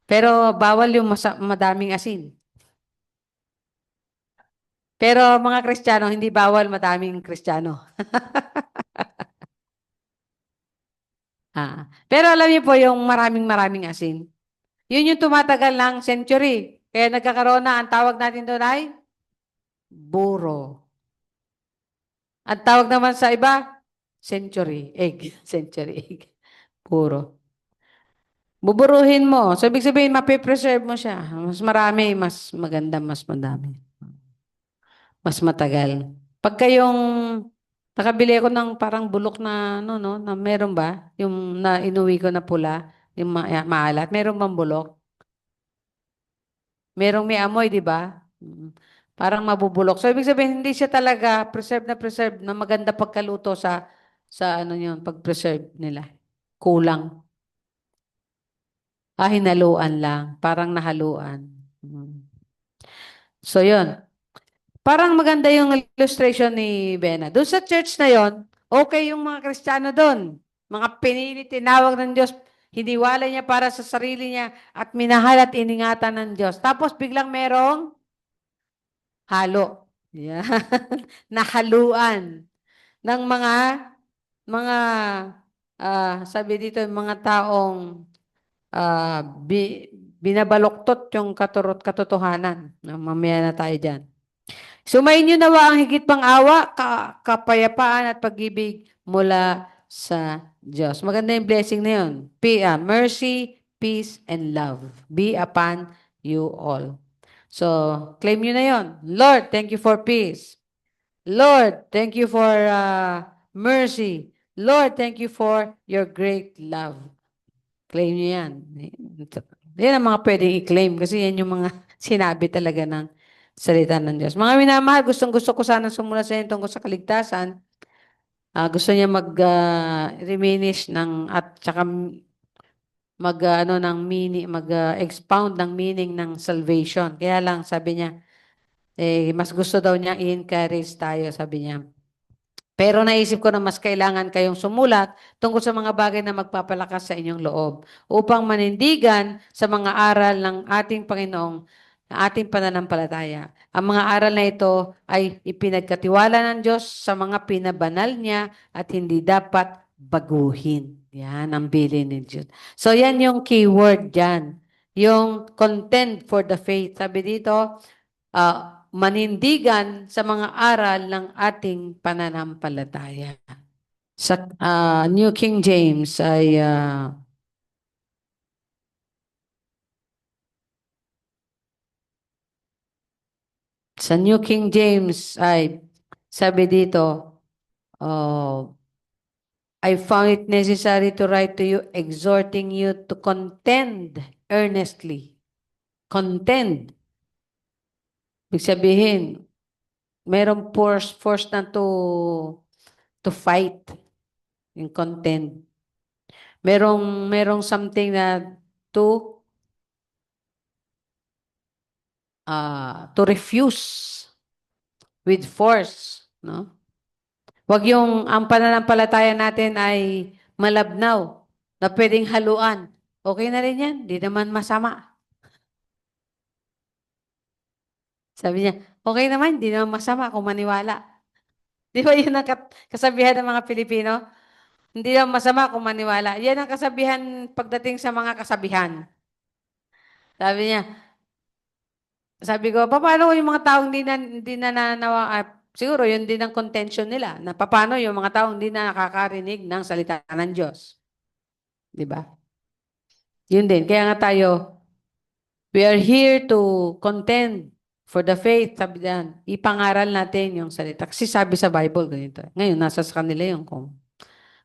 Speaker 1: Pero bawal yung madaming asin. Pero mga Kristiyano, hindi bawal madaming Kristiyano. Pero alam niyo po yung maraming asin. Yun yung tumatagal ng century. Kaya nagkakaroon na, ang tawag natin doon ay buro. Ang tawag naman sa iba, century egg. Century egg. Puro. Buburuhin mo. So, ibig sabihin, mapipreserve mo siya. Mas marami, mas maganda, mas madami. Mas matagal. Pagka yung nakabili ako ng parang bulok na, ano, no, na meron ba? Yung na inuwi ko na pula, yung maalat. Meron bang bulok? Merong may amoy, di ba? Parang mabubulok. So, ibig sabihin, hindi siya talaga preserve na maganda pagkaluto sa ano yun, pag-preserve nila. Kulang. Hinaluan lang. Parang nahaluan. So, yun. Parang maganda yung illustration ni Bena. Doon sa church na yon, okay yung mga Kristiyano doon. Mga pinili, tinawag ng Diyos, hiniwalay niya para sa sarili niya at minahal at iningatan ng Diyos. Tapos biglang merong halo. Yeah. Nahaluan ng mga sabi dito, yung mga taong binabaluktot yung katotohanan. Mamaya na tayo dyan. Sumayin niyo nawa ang higit pang awa, kapayapaan at pag-ibig mula sa Diyos. Maganda yung blessing na yun. Mercy, peace, and love be upon you all. So, claim nyo na yon. Lord, thank you for peace. Lord, thank you for mercy. Lord, thank you for your great love. Claim nyo yan. Yan ang mga pwedeng i-claim kasi yan yung mga sinabi talaga ng salita ng Diyos. Mga minamahal, gusto ko sana sumula sa inyo tungkol sa kaligtasan. Gusto niya mag-diminish ng at saka mag-expound ng meaning ng salvation. Kaya lang sabi niya, mas gusto daw niya i-encourage tayo, sabi niya. Pero naisip ko na mas kailangan kayong sumulat tungkol sa mga bagay na magpapalakas sa inyong loob upang manindigan sa mga aral ng ating Panginoong ating pananampalataya. Ang mga aral na ito ay ipinagkatiwala ng Diyos sa mga pinabanal niya at hindi dapat baguhin. Yan ang bilin ni Diyos. So yan yung keyword dyan. Yung contend for the faith. Sabi dito, manindigan sa mga aral ng ating pananampalataya. Sa New King James ay sa New King James ay sabi dito, I found it necessary to write to you, exhorting you to contend earnestly. Contend. Ibig sabihin, merong force na to fight, yung contend. Merong something na to refuse with force, no? Wag yung ang pananampalataya natin ay malabnaw na pwedeng haluan. Okay na rin yan, di naman masama. Sabi niya, okay naman, di naman masama kung maniwala. Di ba yun ang kasabihan ng mga Pilipino? Hindi naman masama kung maniwala. Yan ang kasabihan pagdating sa mga kasabihan. Sabi niya, sabi ko, paano yung mga taong hindi na nanawa, siguro yun din ang contention nila, na paano yung mga taong hindi na nakakarinig ng salita ng Diyos. Di ba? Yun din. Kaya nga tayo, we are here to contend For the faith, sabi diyan, ipangaral natin yung salita. Kasi sabi sa Bible, ganito. Ngayon, nasa sa kanila yung kung.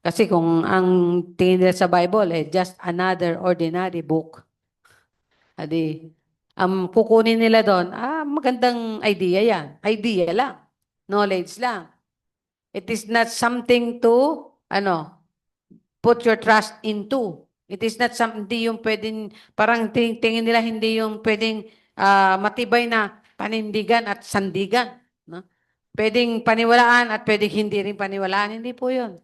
Speaker 1: Kasi kung ang tingin nila sa Bible, just another ordinary book. Adi, ang kukunin nila doon, magandang idea yan. Idea lang. Knowledge lang. It is not something to, put your trust into. It is not something, hindi yung pwedeng, parang tingin nila hindi yung pwedeng matibay na panindigan at sandigan. No? Pwedeng paniwalaan at pwedeng hindi rin paniwalaan. Hindi po yun.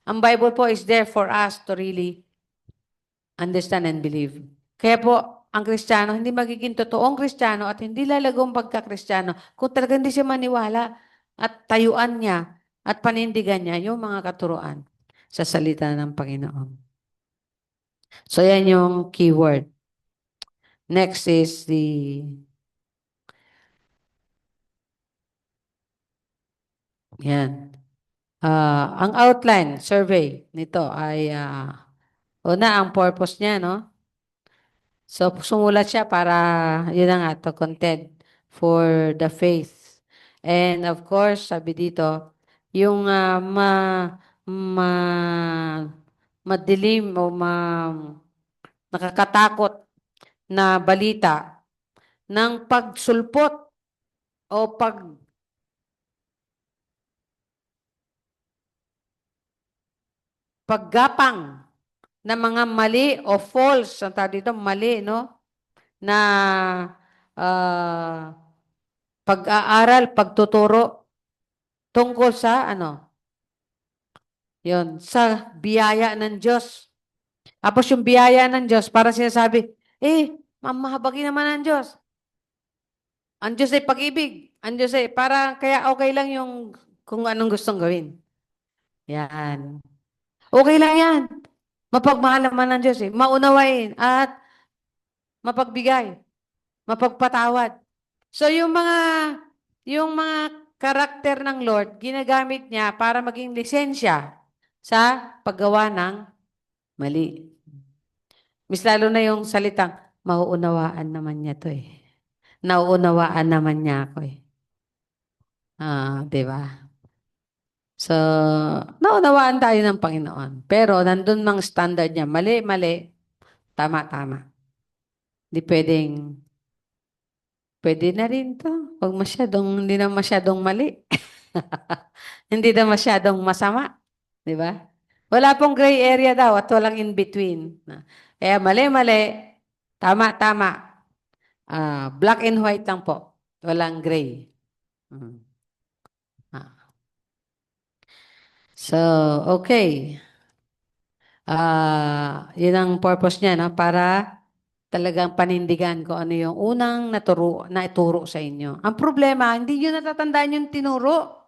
Speaker 1: Ang Bible po is there for us to really understand and believe. Kaya po, ang Kristiyano, hindi magiging totoong Kristiyano at hindi lalagong pagka-Kristiyano kung talagang hindi siya maniwala at tayuan niya at panindigan niya yung mga katuruan sa salita ng Panginoon. So, yan yung keyword. Next is yan. Ang outline, survey nito ay, una, ang purpose niya, no? So, sumulat siya para, yun na nga, to contend for the faith. And of course, sabi dito, yung ma, madilim o nakakatakot na balita ng pagsulpot o paggapang na mga mali o false, ang tawag dito, mali, no? Na pag-aaral, pagtuturo tungkol sa yun, sa biyaya ng Diyos. Tapos yung biyaya ng Diyos, para sinasabi, mahabagin naman ang Diyos. Ang Diyos ay pag-ibig. Ang Diyos ay, para kaya okay lang yung kung anong gustong gawin. Yan. Okay lang yan. Mapagmahal naman ng Diyos Maunawain at mapagbigay. Mapagpatawad. So yung mga karakter ng Lord, ginagamit niya para maging lisensya sa paggawa ng mali. Mas lalo na yung salitang, mauunawaan naman niya to Nauunawaan naman niya ako di ba? So, naunawaan tayo ng Panginoon. Pero nandun mang standard niya, mali, mali, tama, tama. Pwede na rin to. Hindi na masyadong mali. Hindi na masyadong masama. Di ba? Wala pong gray area daw at walang in between. Kaya mali, mali, tama, tama. Black and white lang po. Walang gray. So, okay. Yun ang purpose niya, no? Para talagang panindigan ko ano yung unang naituro sa inyo. Ang problema, hindi nyo natatandaan yung tinuro.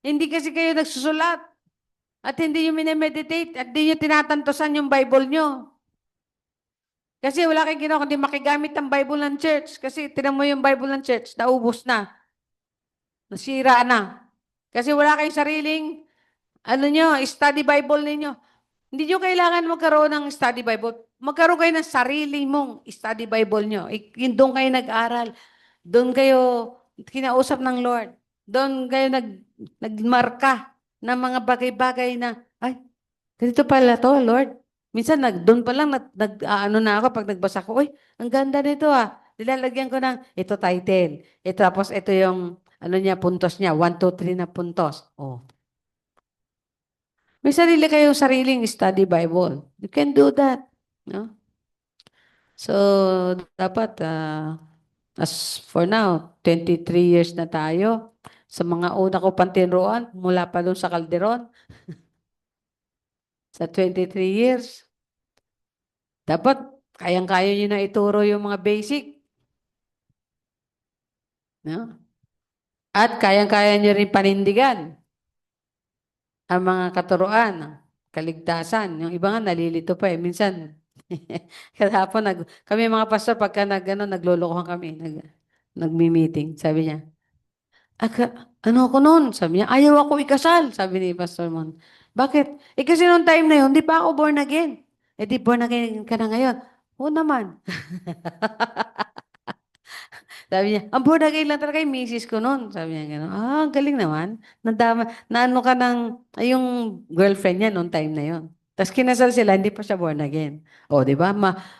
Speaker 1: Hindi kasi kayo nagsusulat. At hindi nyo minemeditate. At hindi nyo tinatantosan yung Bible nyo. Kasi wala kayong ginawa kundi makigamit ang Bible ng church. Kasi tinan mo yung Bible ng church, naubos na. Nasira na. Kasi wala kayong sariling, study Bible ninyo. Hindi nyo kailangan magkaroon ng study Bible. Magkaroon kayo ng sarili mong study Bible nyo. Doon kayo nag-aral. Doon kayo kinausap ng Lord. Doon kayo nagmarka ng mga bagay-bagay na, ganito pala to, Lord. Minsan, doon pa lang, na ako pag nagbasa ko, ang ganda nito Nilalagyan ko ng, ito title. Tapos ito yung, puntos niya, 1, 2, 3 na puntos. May kayong sariling study Bible. You can do that. No? So, dapat, as for now, 23 years na tayo. Sa mga una ko pang tinuruan, mula pa doon sa Calderon, sa 23 years, dapat kayang-kaya nyo na ituro yung mga basic. No? At kayang-kaya nyo rin panindigan ang mga katuruan, kaligtasan. Yung iba nga nalilito pa Minsan, kahapon, kami mga pastor, pagka naglolokohan kami, nagmi-meeting, sabi niya, ano ako noon? Sabi niya, ayaw ako ikasal, sabi ni Pastor Mon. Bakit? Kasi noong time na yun, di pa ako born again. Di born again ka na ngayon. Oo naman. Sabi niya, ang born again lang talaga yung misis ko noon. Sabi niya gano'n. Ah, ang galing naman. Nadama, na ano ka ng, ay, yung girlfriend niya noong time na yon. Tapos kinasal sila, hindi pa siya born again. O, di ba?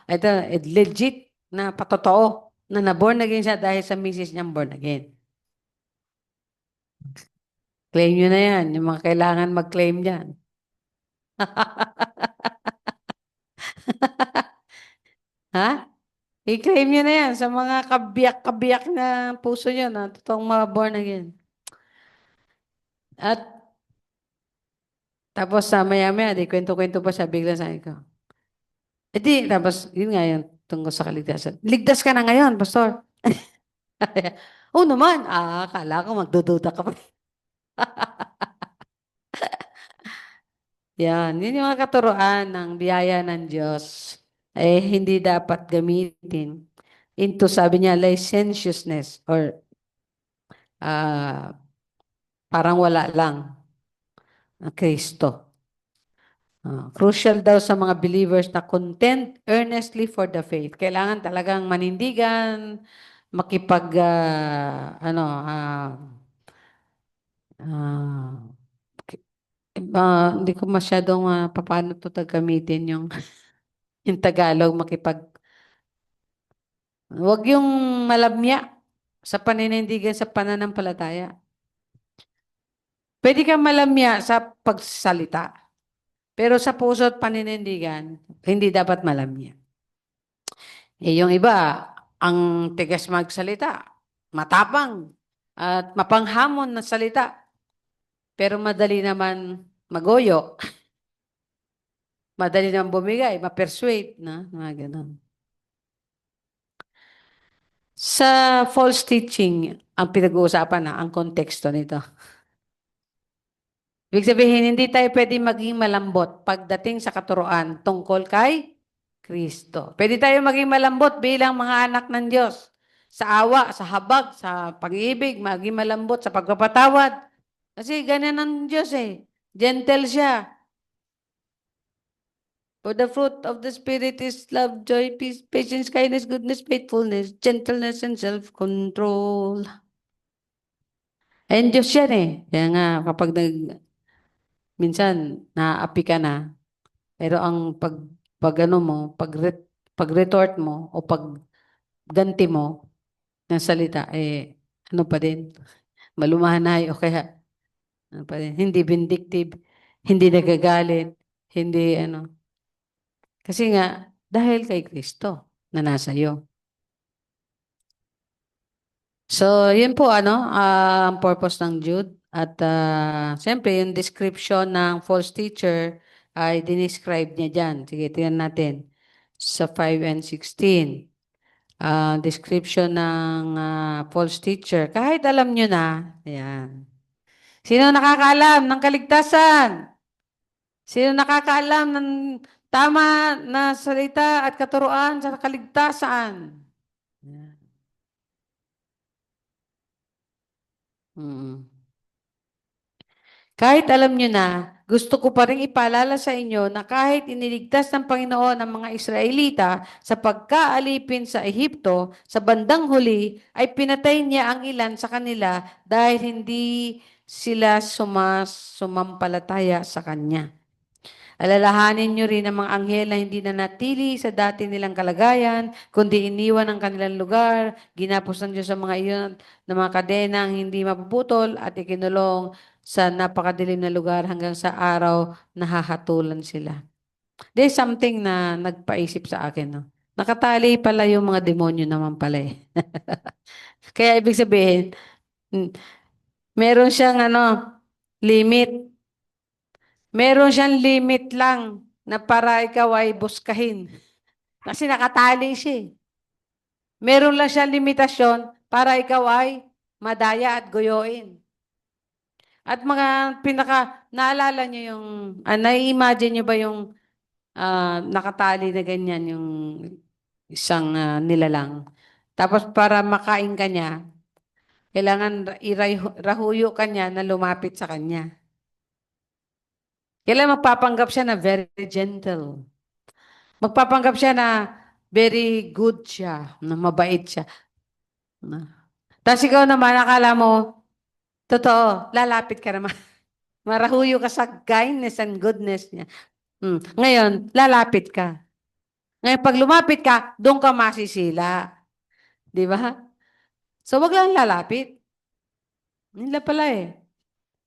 Speaker 1: Ito, legit na patotoo na born again siya dahil sa misis niyang born again. Claim nyo na yan. Yung mga kailangan mag-claim dyan. Ha? I-claim nyo na yan sa mga kabiyak-kabiyak na puso nyo na totoong mga born again. At tapos sa maya-maya, di kwento-kwento pa siya, bigla sabi ko. E di, tapos yun nga yun, tungkol sa kaligtasan. Ligtas ka na ngayon, pastor. Oo naman. Ah, akala ko magdududa ka pa. Yan, yun yung mga katuroan ng biyaya ng Diyos. Eh, hindi dapat gamitin into, sabi niya, licentiousness or parang wala lang ang Kristo. Crucial daw sa mga believers na contend earnestly for the faith. Kailangan talagang manindigan, makipag, ki- hindi ko masyadong paano to gamitin yung, yung Tagalog, huwag yung malamya sa paninindigan sa pananampalataya. Pwede kang malamya sa pagsalita, pero sa puso at paninindigan, hindi dapat malamya. Eh, yung iba, ang tigas magsalita, matapang, at mapanghamon na salita, pero madali naman magoyo, madali naman bumigay, ma-persuade, na, mga ganun. Sa false teaching, ang pinag-uusapan na, ang konteksto nito. Ibig sabihin, hindi tayo pwede maging malambot pagdating sa katuroan tungkol kay Kristo. Pwede tayo maging malambot bilang mga anak ng Diyos. Sa awa, sa habag, sa pag-ibig, maging malambot sa pagpapatawad. Kasi ganyan ang Diyos eh. Gentle siya. For the fruit of the Spirit is love, joy, peace, patience, kindness, goodness, faithfulness, gentleness, and self-control. Ayun Diyos yan eh. Kaya nga kapag minsan naaapi ka na, pero ang pag ano mo, pag retort mo o pag ganti mo ng salita, eh, ano pa din, malumanay o kaya, ano pa din, hindi vindictive, hindi nagagalit, hindi ano. Kasi nga, dahil kay Kristo na nasa iyo. So, yun po ang purpose ng Jude. At siyempre, yung description ng false teacher ay dinescribe niya dyan. Sige, tingnan natin. Sa 5 and 16. Description ng false teacher. Kahit alam nyo na, ayan. Sino nakakaalam ng kaligtasan? Sino nakakaalam ng tama na salita at katuruan sa kaligtasan? Ayan. Mm. Kahit alam nyo na, gusto ko pa rin ipaalala sa inyo na kahit iniligtas ng Panginoon ang mga Israelita sa pagkaalipin sa Ehipto, sa bandang huli ay pinatay niya ang ilan sa kanila dahil hindi sila sumampalataya sa Kanya. Alalahanin niyo rin ang mga anghel na hindi na natili sa dati nilang kalagayan, kundi iniwan ang kanilang lugar, ginapos ng Diyos sa mga iyon ng mga kadenang hindi mapuputol at ikinulong sa napakadilim na lugar hanggang sa araw na hahatulan sila. There's something na nagpaisip sa akin. No? Nakatali pala yung mga demonyo naman pala eh. Kaya ibig sabihin, meron siyang limit. Meron siyang limit lang na para ikaw ay buskahin. Kasi nakatali siya eh. Meron lang siyang limitasyon para ikaw ay madaya at goyoin. At naalala niyo yung, nai-imagine niyo ba yung nakatali na ganyan, yung isang nilalang. Tapos para makain ka niya, kailangan irahuyo ka niya na lumapit sa kanya. Kailangan magpapanggap siya na very gentle. Magpapanggap siya na very good siya, na mabait siya. Tapos ikaw naman, akala mo, totoo, lalapit ka naman. Marahuyo ka sa kindness and goodness niya. Ngayon, lalapit ka. Ngayon, pag lumapit ka, doon ka masisila. Di ba? So, wag lang lalapit. Nila pala eh.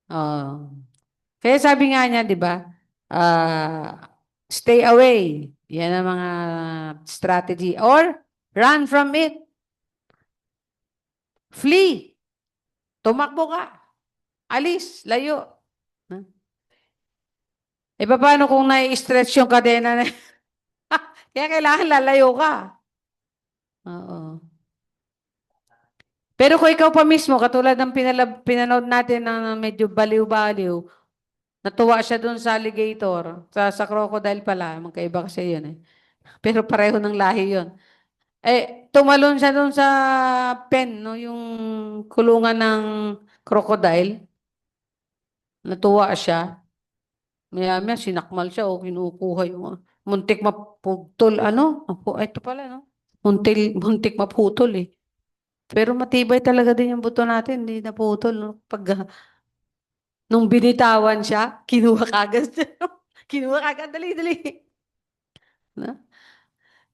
Speaker 1: Oh. Kaya sabi nga niya, di ba? Stay away. Yan ang mga strategy. Or, run from it. Flee. Tumakbo ka. Alis. Layo. Huh? E paano kung nai-stretch yung kadena na kaya kailangan lalayo ka. Oo. Pero kung ikaw pa mismo, katulad ng pinanood natin na medyo baliw-baliw, natuwa siya dun sa alligator, sa crocodile pala, magkaiba kasi yun eh. Pero pareho ng lahi yun. Tumalon siya dun sa pen, no, yung kulungan ng crocodile. Natuwa siya. Maya-maya, sinakmal siya o kinukuha yung muntik maputol. Ito pala, no? Muntik maputol eh. Pero matibay talaga din yung buto natin, hindi naputol. No? Nung binitawan siya, kinuha kagad siya. Kinuha kagad, dali. No?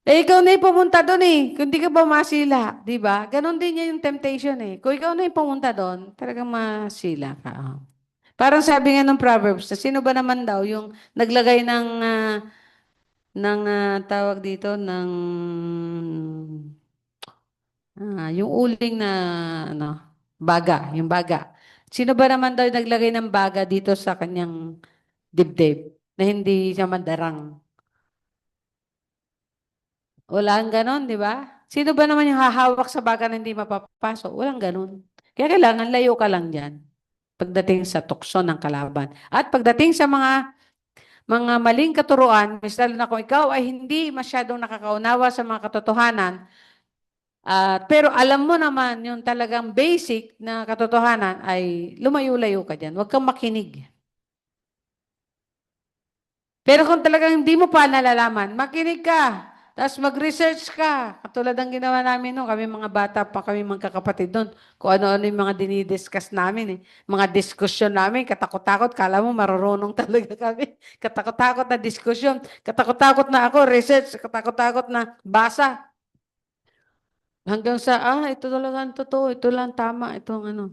Speaker 1: Ikaw na yung pumunta doon eh. Kung di ka ba masila, di ba? Ganon din yan yung temptation eh. Kung ikaw na yung pumunta doon, talagang masila ka. Parang sabi nga ng Proverbs, sino ba naman daw yung naglagay ng tawag dito, yung uling na, baga, yung baga. Sino ba naman daw yung naglagay ng baga dito sa kanyang dibdib na hindi siya mandarang? Walang ganon, di ba? Sino ba naman yung hahawak sa baga na hindi mapapasok? Walang ganon. Kaya kailangan layo ka lang dyan pagdating sa tukso ng kalaban. At pagdating sa mga maling katuruan, lalo na kung ikaw ay hindi masyadong nakakaunawa sa mga katotohanan, pero alam mo naman yung talagang basic na katotohanan ay lumayo-layo ka dyan. Huwag kang makinig. Pero kung talagang hindi mo pa nalalaman, makinig ka. Tapos mag-research ka. Katulad ng ginawa namin noon. Kami mga bata pa kami magkakapatid doon. Kung ano-ano yung mga dinidiscuss namin. Mga diskusyon namin. Katakot-takot. Kala mo marunong talaga kami. Katakot-takot na diskusyon. Katakot-takot na ako. Research. Katakot-takot na basa. Hanggang sa, ito talaga ang totoo. Ito lang tama. Ito ang ano.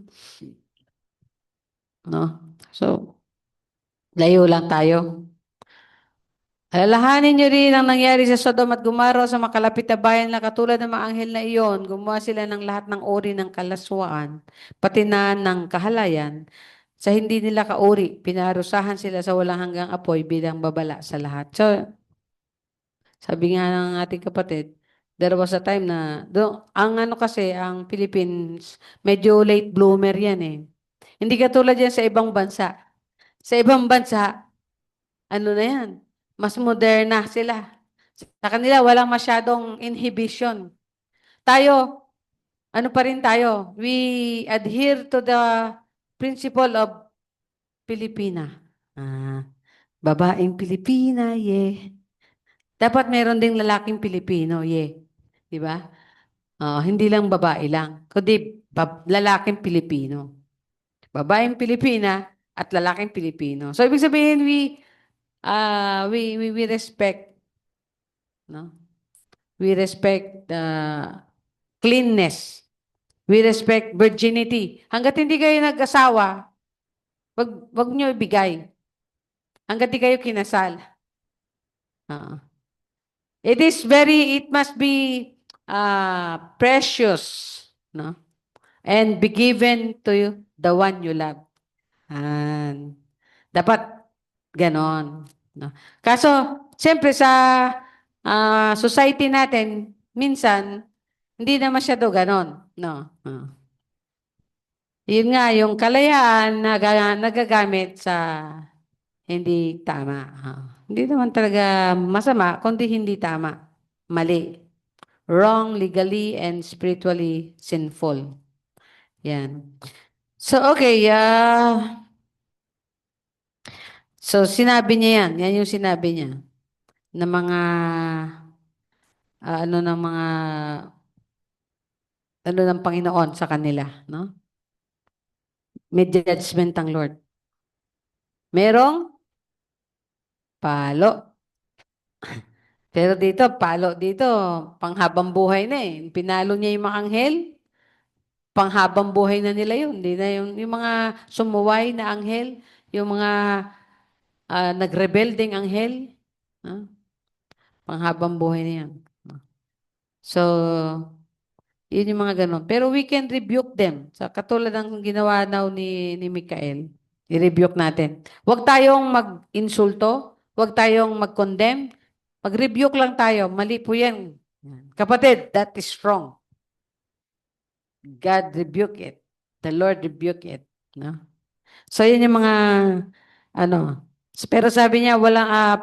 Speaker 1: No? So, layo lang tayo. Alalahanin niyo rin ang nangyari sa Sodom at Gomorrah sa makalapit na bayan na katulad ng mga anghel na iyon. Gumawa sila ng lahat ng uri ng kalaswaan, pati na ng kahalayan. Sa hindi nila kauri, pinarusahan sila sa walang hanggang apoy bilang babala sa lahat. So, sabi nga ng ating kapatid, there was a time na, ang Philippines, medyo late bloomer yan eh. Hindi katulad yan sa ibang bansa. Sa ibang bansa, ano na yan? Mas moderna sila. Sa kanila, walang masyadong inhibition. Tayo, ano pa rin tayo? We adhere to the principle of Pilipina. Babaeng Pilipina, yeah. Dapat meron ding lalaking Pilipino, yeah. Di ba? Hindi lang babae lang, kundi lalaking Pilipino. Babaeng Pilipina at lalaking Pilipino. So, ibig sabihin, we respect, no? We respect cleanness. We respect virginity. Hanggat hindi kayo nag-asawa, wag nyo ibigay. Hanggat hindi kayo kinasal. It must be precious, no? And be given to you, the one you love. Dapat ganon. No? Kaso, siyempre sa society natin, minsan, hindi na masyado ganon. No? Yun nga, yung kalayaan na nagagamit sa hindi tama. Hindi naman talaga masama, kundi hindi tama. Mali. Wrong, legally, and spiritually sinful. Yan. So, okay. So, sinabi niya yan. Yan yung sinabi niya. Na mga, ng mga ano ng Panginoon sa kanila, no? May judgment ang Lord. Merong palo. Pero dito, palo dito, panghabang buhay na eh. Pinalo niya yung mga anghel, panghabang buhay na nila yun. Hindi na yung mga sumuway na anghel, yung mga nagrebelding anghel, ah, panghabang buhay na yan. So, yun yung mga ganun. Pero we can rebuke them. Sa katulad ng ginawa daw ni Mikael, i-rebuke natin. Huwag tayong mag-insulto, huwag tayong mag-condemn, mag-rebuke lang tayo. Mali po yan. Kapatid, that is wrong. God rebuke it. The Lord rebuke it. No? So, yun yung mga, ano, pero sabi niya,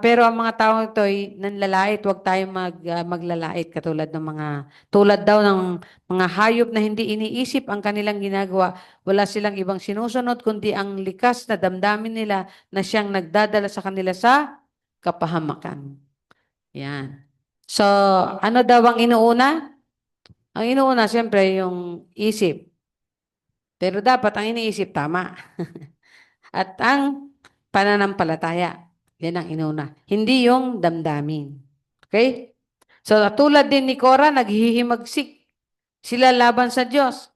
Speaker 1: pero ang mga taong ito ay nanlalait, huwag tayong maglalait katulad ng tulad daw ng mga hayop na hindi iniisip ang kanilang ginagawa. Wala silang ibang sinusunod, kundi ang likas na damdamin nila na siyang nagdadala sa kanila sa kapahamakan. Yan. So, ano daw ang inuuna? Ang inuuna, siyempre, yung isip. Pero dapat ang iniisip tama. At ang pananampalataya. Yan ang inuna. Hindi yung damdamin. Okay? So, tulad din ni Korah, naghihimagsik sila laban sa Diyos.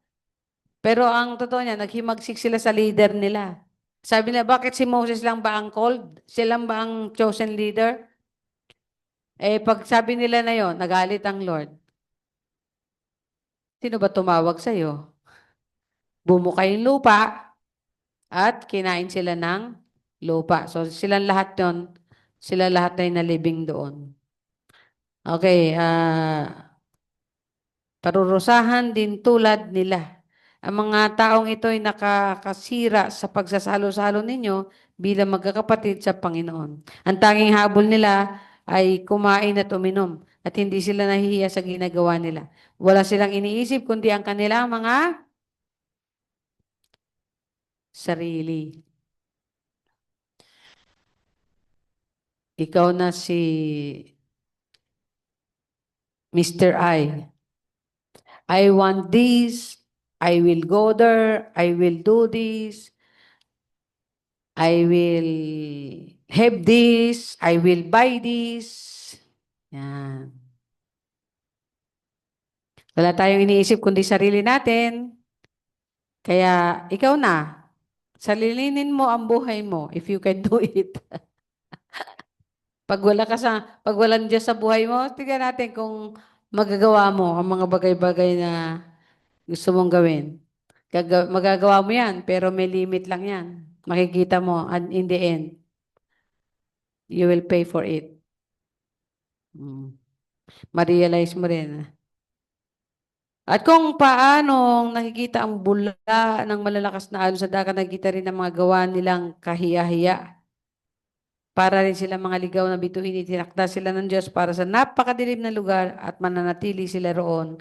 Speaker 1: Pero ang totoo niya, naghimagsik sila sa leader nila. Sabi nila, bakit si Moses lang ba ang called? Sila ba ang chosen leader? Eh, pag sabi nila na yon, nagalit ang Lord. Sino ba tumawag sa'yo? Bumuka yung lupa at kinain sila ng lupa. So, silang lahat yon, sila lahat ay nalibing doon. Okay, parurusahan din tulad nila. Ang mga taong ito ay nakakasira sa pagsasalo-salo ninyo bilang magkakapatid sa Panginoon. Ang tanging habol nila ay kumain at uminom at hindi sila nahihiya sa ginagawa nila. Wala silang iniisip kundi ang kanilang mga sarili. Ikaw na si Mr. I want this. I will go there. I will do this. I will have this. I will buy this. Yan. Wala tayong iniisip kundi sarili natin. Kaya ikaw na. Salilinin mo ang buhay mo if you can do it. Pag walang Diyos sa buhay mo, tingnan natin kung magagawa mo ang mga bagay-bagay na gusto mong gawin. Magagawa mo yan, pero may limit lang yan. Makikita mo, and in the end, you will pay for it. Ma-realize mo rin. At kung paano nakikita ang bula ng malalakas na alon sa dagat, nakikita rin ang mga gawa nilang kahiya-hiya. Para rin sila mga ligaw na bituin, itinakda sila ng Diyos para sa napakadilim na lugar at mananatili sila roon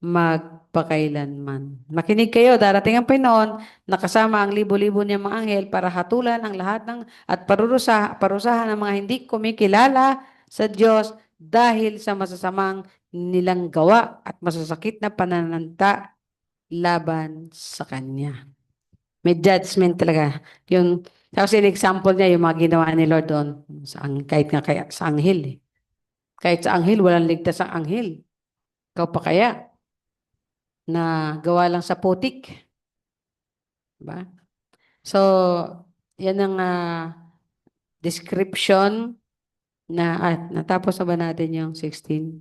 Speaker 1: magpakailanman. Makinig kayo, darating ang Panginoon, nakasama ang libo-libo niyang mga anghel para hatulan ang lahat at parusahan ang mga hindi kumikilala sa Diyos dahil sa masasamang nilang gawa at masasakit na pananalita laban sa Kanya. May judgment talaga. Tapos in-example niya yung mga ginawa ni Lord doon. Kahit nga sa anghel. Eh. Kahit sa anghel, walang ligtas ang anghel. Ikaw pa kaya? Na gawa lang sa putik. Diba? So, yan ang description natapos na ba natin yung 16?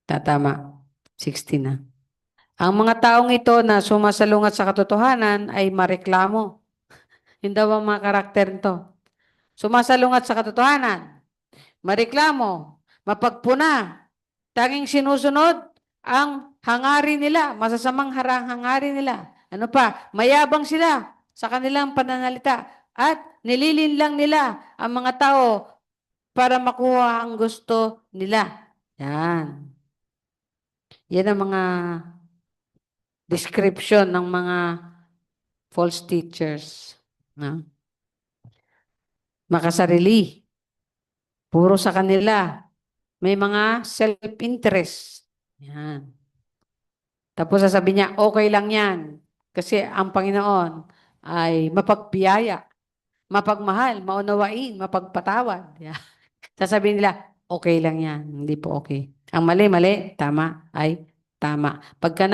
Speaker 1: Tatama. 16 na. Ang mga taong ito na sumasalungat sa katotohanan ay mareklamo. Yun daw ang mga karakter nito. Sumasalungat sa katotohanan, mareklamo, mapagpuna, tanging sinusunod ang hangarin nila, masasamang hangarin nila. Ano pa? Mayabang sila sa kanilang pananalita at nililinlang nila ang mga tao para makuha ang gusto nila. Yan. Yan ang mga description ng mga false teachers. No? Makasarili. Puro sa kanila. May mga self-interest. Yan. Tapos sasabihin niya, okay lang yan. Kasi ang Panginoon ay mapagbiyaya, mapagmahal, maunawain, mapagpatawad. Yeah. Sasabihin nila, okay lang yan. Hindi po okay. Ang mali, mali. Tama ay tama. Pagka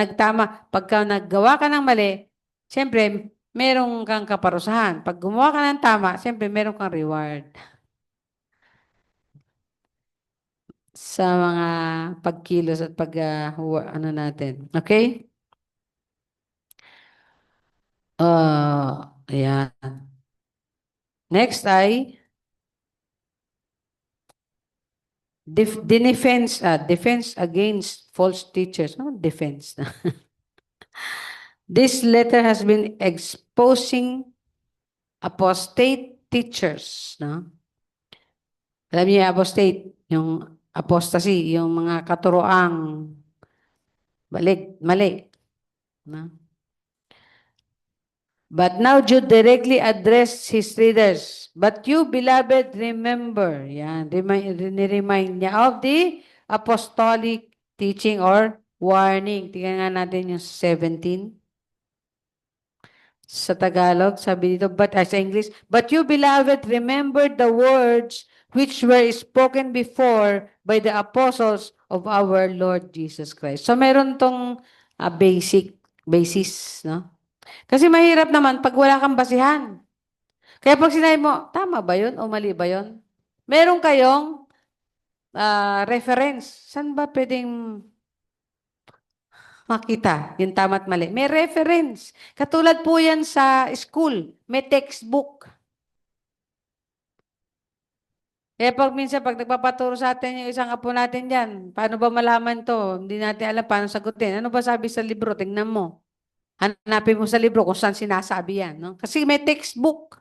Speaker 1: naggawa ka ng mali, siyempre, meron kang kaparusahan. Pag gumawa ka ng tama, siyempre, meron kang reward sa mga pagkilos at ano natin. Okay? Ayan. Next ay defense against false teachers. No, defense. This letter has been exposing apostate teachers. No? Alam niyo yung apostate, yung apostasy, yung mga katuroang mali. No? But now Jude directly addressed his readers. But you, beloved, remember. Yan, remind niya of the apostolic teaching or warning. Tingnan nga natin yung 17. Sa Tagalog, sabi dito, sa English, but you, beloved, remember the words which were spoken before by the apostles of our Lord Jesus Christ. So, meron tong basis, no? Kasi mahirap naman pag wala kang basihan. Kaya pag sinabi mo, tama ba yun o mali ba yun? Meron kayong reference. Saan ba pwedeng makita yung tama at mali? May reference. Katulad po yan sa school. May textbook. Kaya pag nagpapaturo sa atin yung isang apo natin dyan, paano ba malaman to? Hindi natin alam paano sagutin. Ano ba sabi sa libro? Tingnan mo. Hanapin mo sa libro kung saan sinasabi yan. No? Kasi may textbook.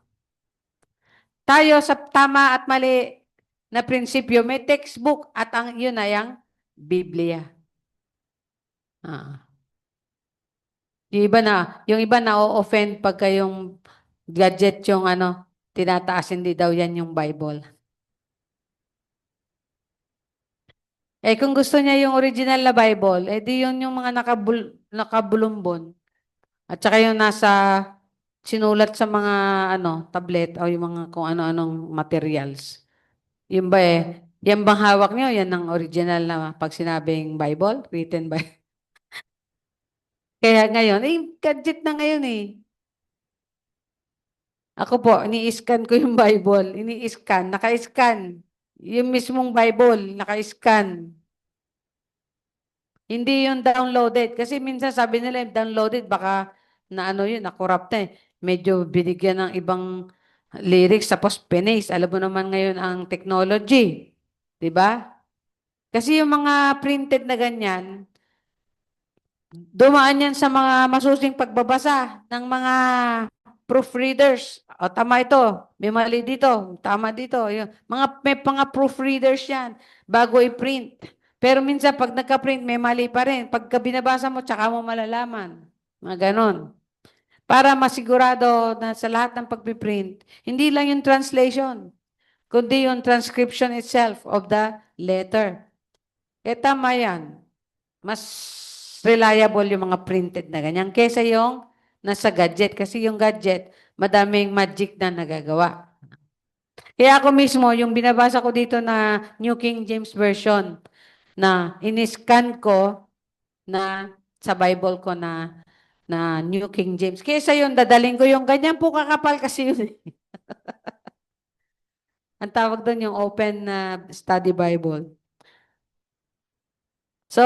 Speaker 1: Tayo sa tama at mali na prinsipyo, may textbook at yun ay ang Biblia. Yung iba na o-offend pagka yung gadget yung tinataas, hindi daw yan yung Bible. Kung gusto niya yung original na Bible, di yun yung mga nakabulumbon. At saka yung sinulat sa mga tablet o yung mga kung ano-anong materials. Yun ba yan bang hawak niyo? Yan ang original na pag sinabing Bible, written by. Kaya ngayon, gadget na ngayon eh. Ako po, ini-scan ko yung Bible. Ini-scan, naka-scan. Yung mismong Bible, naka-scan. Hindi yung downloaded. Kasi minsan sabi nila yung downloaded, baka na-corrupt na eh. Medyo binigyan ng ibang lyrics, tapos penace. Alam mo naman ngayon ang technology. Diba? Kasi yung mga printed na ganyan, dumaan yan sa mga masusing pagbabasa ng mga proofreaders. O, tama ito. May mali dito. Tama dito. May mga proofreaders yan bago i-print. Pero minsan, pag nagka-print, may mali pa rin. Pagka binabasa mo, tsaka mo malalaman. Mga ganon. Para masigurado na sa lahat ng pagpiprint, hindi lang yung translation, kundi yung transcription itself of the letter. Tama yan. Mas reliable yung mga printed na ganyan kesa yung nasa gadget. Kasi yung gadget, madaming magic na nagagawa. Kaya ako mismo, yung binabasa ko dito na New King James Version, na in-scan ko na sa Bible ko na New King James. Kesa yun, dadaling ko yung ganyan po kakapal kasi yun. Ang tawag doon yung Open Study Bible. So,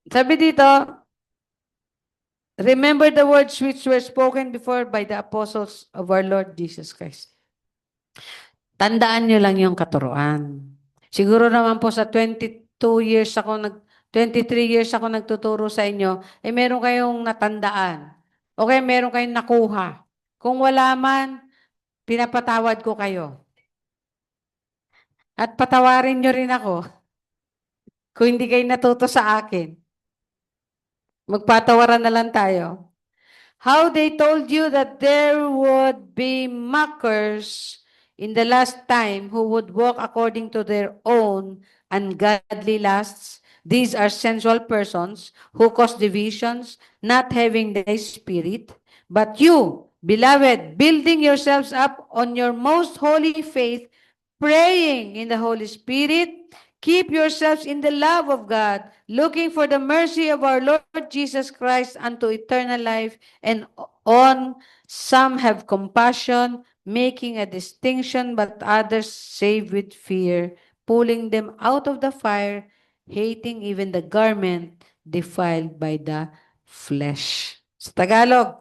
Speaker 1: sabi dito, remember the words which were spoken before by the apostles of our Lord Jesus Christ. Tandaan nyo lang yung katuruan. Siguro naman po sa 23 years ako nagtuturo sa inyo, meron kayong natandaan. Okay, meron kayong nakuha. Kung wala man, pinapatawad ko kayo. At patawarin nyo rin ako kung hindi kayo natuto sa akin. Magpatawaran na lang tayo. How they told you that there would be mockers in the last time who would walk according to their own ungodly lusts, These are sensual persons who cause divisions, not having the Spirit. But you, beloved, building yourselves up on your most holy faith, praying in the Holy Spirit, keep yourselves in the love of God, looking for the mercy of our Lord Jesus Christ unto eternal life, and on some have compassion, making a distinction, but others save with fear, pulling them out of the fire, hating even the garment defiled by the flesh. Sa Tagalog,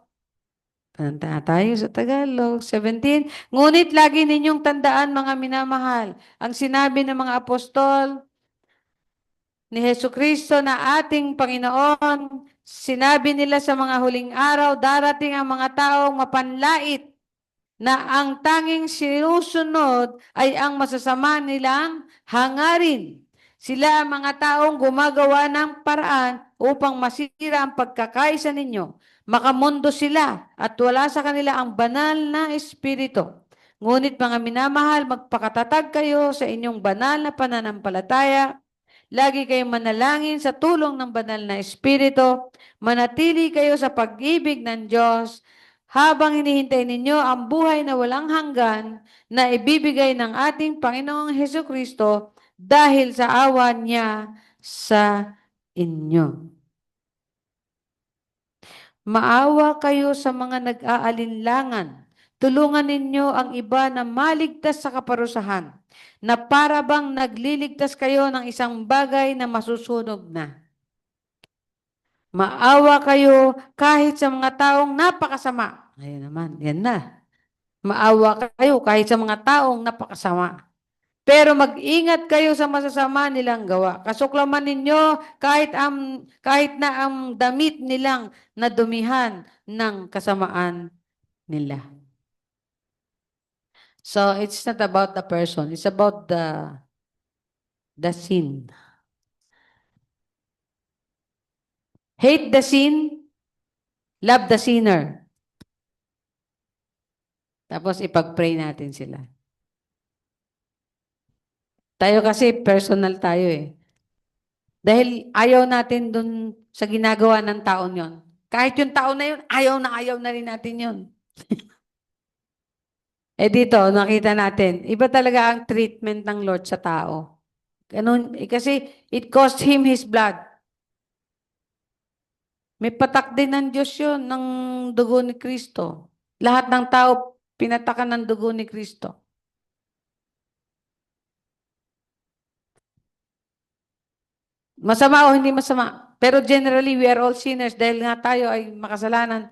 Speaker 1: tanda tayo sa Tagalog. 17. Ngunit lagi ninyong tandaan, mga minamahal, ang sinabi ng mga apostol ni Jesucristo na ating Panginoon. Sinabi nila sa mga huling araw, darating ang mga taong mapanlait na ang tanging sinusunod ay ang masasama nilang hangarin. Sila ang mga taong gumagawa ng paraan upang masira ang pagkakaisa ninyo. Makamundo sila at wala sa kanila ang banal na espiritu. Ngunit mga minamahal, magpakatatag kayo sa inyong banal na pananampalataya. Lagi kayong manalangin sa tulong ng banal na espiritu. Manatili kayo sa pag-ibig ng Diyos habang hinihintay ninyo ang buhay na walang hanggan na ibibigay ng ating Panginoong Hesukristo dahil sa awa niya sa inyo. Maawa kayo sa mga nag-aalinlangan. Tulungan ninyo ang iba na maligtas sa kaparusahan, na para bang nagliligtas kayo ng isang bagay na masusunog na. Maawa kayo kahit sa mga taong napakasama. Ayun naman, yan na. Maawa kayo kahit sa mga taong napakasama. Pero mag-ingat kayo sa masasama nilang gawa. Kasuklaman ninyo kahit na ang damit nilang nadumihan ng kasamaan nila. So it's not about the person, it's about the sin. Hate the sin, love the sinner. Tapos ipag-pray natin sila. Tayo kasi personal tayo eh. Dahil ayaw natin dun sa ginagawa ng taon yon. Kahit yung taon na yun, ayaw na rin natin yun. Dito, nakita natin, iba talaga ang treatment ng Lord sa tao. Ganun, kasi it cost Him His blood. May patak din ng Diyos yun, ng dugo ni Kristo. Lahat ng tao, pinatakan ng dugo ni Kristo. Masama o hindi masama. Pero generally, we are all sinners dahil nga tayo ay makasalanan.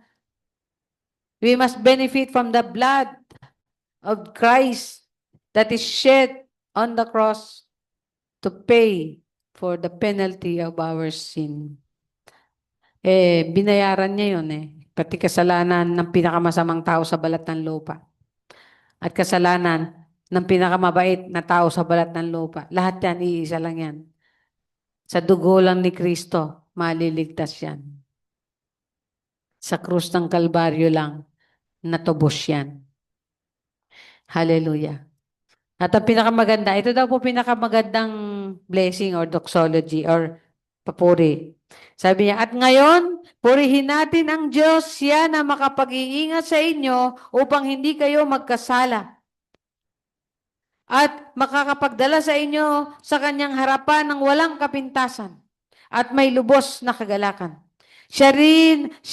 Speaker 1: We must benefit from the blood of Christ that is shed on the cross to pay for the penalty of our sin. Binayaran niya yun pati kasalanan ng pinakamasamang tao sa balat ng lupa. At kasalanan ng pinakamabait na tao sa balat ng lupa. Lahat yan, iisa lang yan. Sa dugo lang ni Kristo, maliligtas yan. Sa krus ng Kalbaryo lang, natubos yan. Hallelujah. At ang pinakamaganda, ito daw po pinakamagandang blessing or doxology or papuri. Sabi niya, at ngayon, purihin natin ang Diyos, siya na makapag-iingat sa inyo upang hindi kayo magkasala. At makakapagdala sa inyo sa kanyang harapan ng walang kapintasan at may lubos na kagalakan. Siya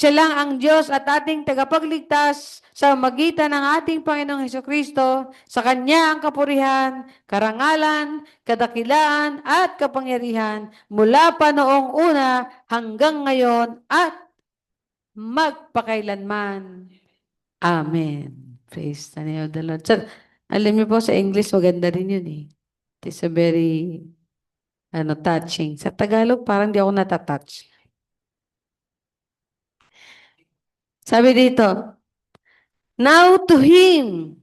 Speaker 1: lang ang Diyos at ating tagapagligtas sa magitan ng ating Panginoong Hesukristo. Sa Kanya ang kapurihan, karangalan, kadakilaan at kapangyarihan mula pa noong una hanggang ngayon at magpakailanman. Amen. Praise the name of the Lord. So, alam niyo po sa English, maganda rin yun It's a very touching. Sa Tagalog, parang di ako natatouch. Sabi dito, now to Him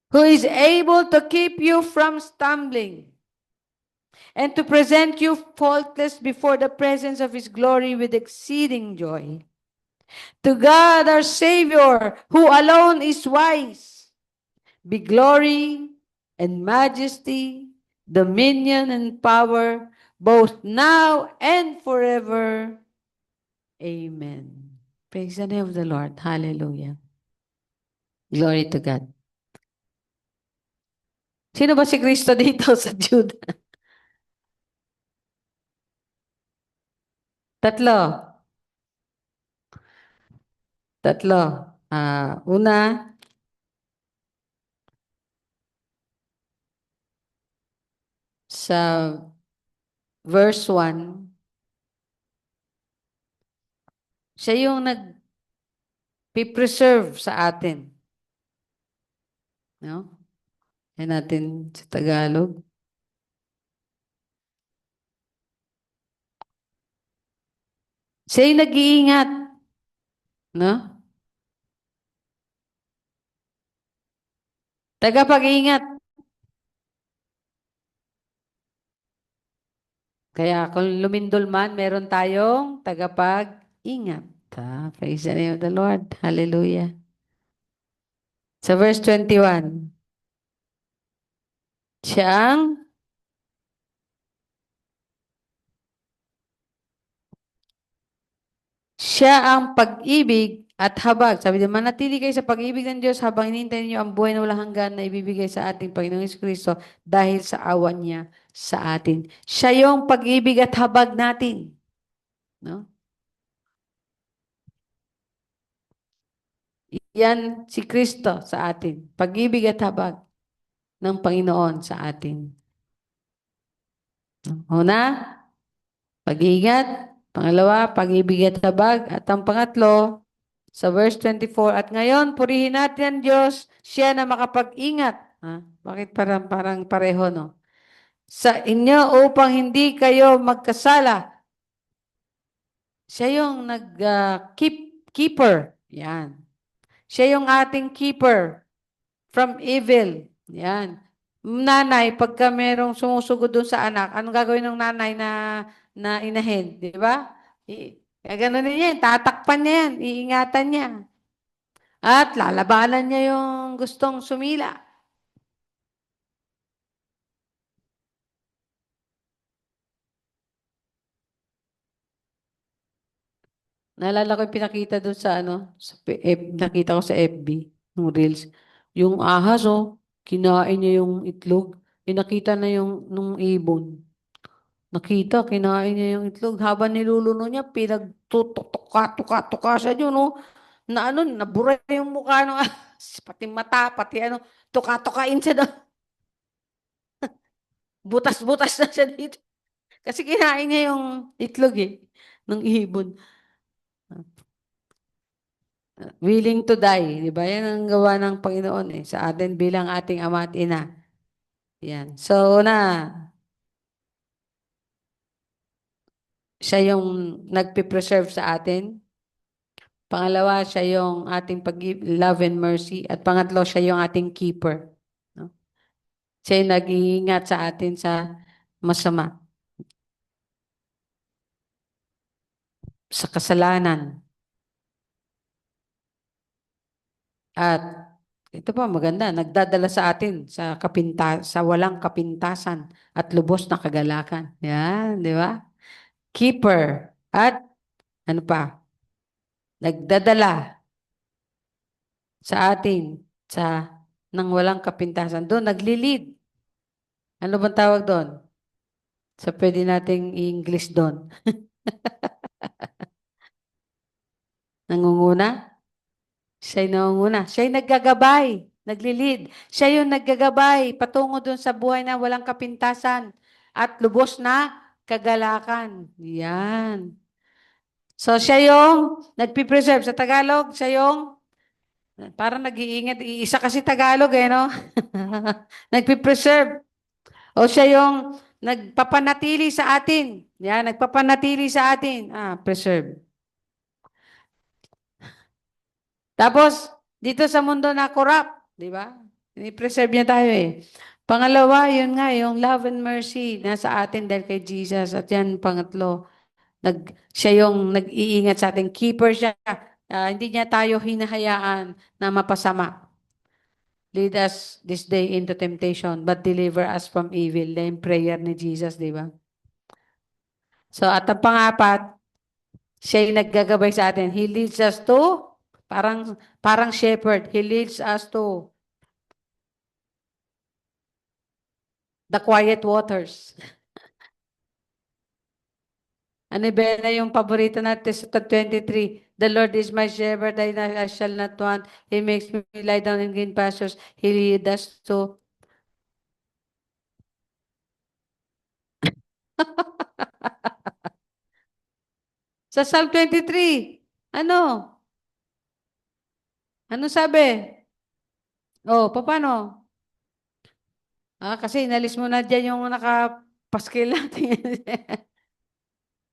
Speaker 1: who is able to keep you from stumbling and to present you faultless before the presence of His glory with exceeding joy. To God our Savior, who alone is wise, be glory and majesty, dominion and power, both now and forever. Amen. Praise the name of the Lord. Hallelujah. Glory to God. Sino ba si Kristo dito sa Jude? Tatlo. Tatlo. Una, sa verse 1, siya yung nag-preserve sa atin. No? Yan natin sa Tagalog. Siya yung nag-iingat. No? Tagapag-ingat. Kaya kung lumindol man, meron tayong tagapag-ingat. Praise the name of the Lord. Hallelujah. Sa verse 21, siya ang pag-ibig at habag. Sabi din, manatili kayo sa pag-ibig ng Diyos habang hinihintay niyo ang buhay na walang hanggan na ibibigay sa ating Panginoong Kristo dahil sa awa niya sa atin. Siya yung pag-ibig at habag natin. No? Yan si Kristo sa atin. Pag-ibig at habag ng Panginoon sa atin. Una, pag-iingat. Pangalawa, pag-ibig at habag. At ang pangatlo, sa verse 24, at ngayon, purihin natin ang Diyos, siya na makapag-ingat. Bakit parang pareho, no? Sa inyo upang hindi kayo magkasala. Siya yung keeper. Yan. Siya yung ating keeper from evil. Yan. Nanay, pagka merong sumusugod doon sa anak, anong gagawin ng nanay na inahin? Di ba? Ganun din yan. Tatakpan niya yan. Iingatan niya. At lalabanan niya yung gustong sumila. Naalala ko yung pinakita doon sa nakita ko sa FB, yung Reels. Yung ahas, kinain niya yung itlog. Nakita na yung nung ibon. Nakita, kinain niya yung itlog. Habang niluluno niya, pinagtutuka-tuka siya yun, na nabura yung mukha ng ahas, pati mata, pati tuka-tukain siya doon. Butas-butas na siya dito. Kasi kinain niya yung itlog ng ibon. Willing to die, di ba? Yan ang gawa ng Panginoon sa atin bilang ating ama at ina. Yan. So, siya yung nagpipreserve sa atin. Pangalawa, siya yung ating love and mercy. At pangatlo, siya yung ating keeper. No? Siya yung nag-iingat sa atin sa masama. Sa kasalanan. At ito pa maganda, nagdadala sa atin sa walang kapintasan at lubos na kagalakan. Yan, di ba? Keeper at ano pa? Nagdadala sa atin nang walang kapintasan. Doon, naglilid. Ano bang tawag doon? Sa pwede nating i-English doon. Nangunguna? Siya yung nangunguna. Siya yung naggagabay. Naglilid. Siya yung naggagabay patungo doon sa buhay na walang kapintasan at lubos na kagalakan. Yan. So, siya yung nagpipreserve. Sa Tagalog, siya yung parang nag-iingat. Isa kasi Tagalog no? Nagpipreserve. O siya yung nagpapanatili sa atin. Yan, nagpapanatili sa atin. Preserve. Tapos, dito sa mundo na corrupt, di ba? I-preserve niya tayo Pangalawa, yun nga, yung love and mercy nasa atin dahil kay Jesus. At yan, pangatlo, siya yung nag-iingat sa atin. Keeper siya. Hindi niya tayo hinahayaan na mapasama. Lead us this day into temptation, but deliver us from evil. Yan prayer ni Jesus, di ba? So, at ang pang-apat, siya yung naggagabay sa atin. He leads us to, parang shepherd, He leads us to the quiet waters. Ano ba na yung paborito natin sa 23? The Lord is my shepherd, I shall not want. He makes me lie down in green pastures. He leads us to sa Psalm 23. Ano? Ano sabi? Oh, paano? Kasi inalis mo na dyan yung nakapaskil natin.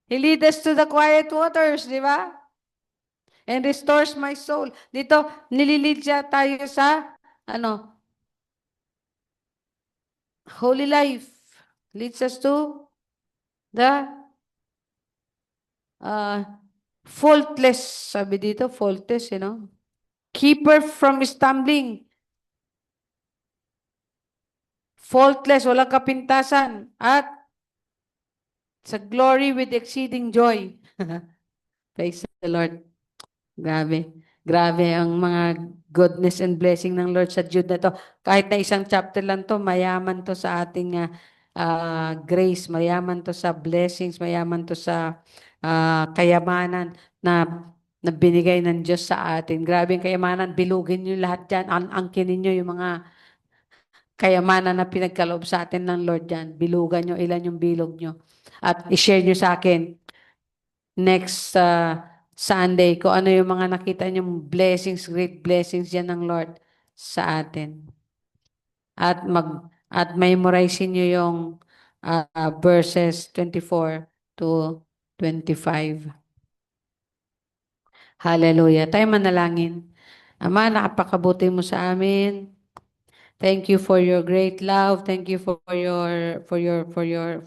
Speaker 1: He leads us to the quiet waters, di ba? And restores my soul. Dito, nililid siya tayo sa, holy life. Leads us to the faultless. Sabi dito, faultless, Keeper from stumbling. Faultless, walang kapintasan. At sa glory with exceeding joy. Praise the Lord. Grabe. Grabe ang mga goodness and blessing ng Lord sa Jude na to. Kahit na isang chapter lang to, mayaman to sa ating grace, mayaman to sa blessings, mayaman to sa kayamanan na binigay ng Diyos sa atin. Grabe ang kayamanan. Bilugin niyo lahat dyan. Angkinin niyo yung mga kayamanan na pinagkaloob sa atin ng Lord dyan. Bilugan niyo ilan yung bilog niyo. At i-share niyo sa akin next Sunday kung ano yung mga nakita niyong blessings, great blessings yan ng Lord sa atin. At memorize niyo yung verses 24 to 25. Hallelujah. Tayo manalangin. Ama, nakapakabuti mo sa amin. Thank you for your great love. Thank you for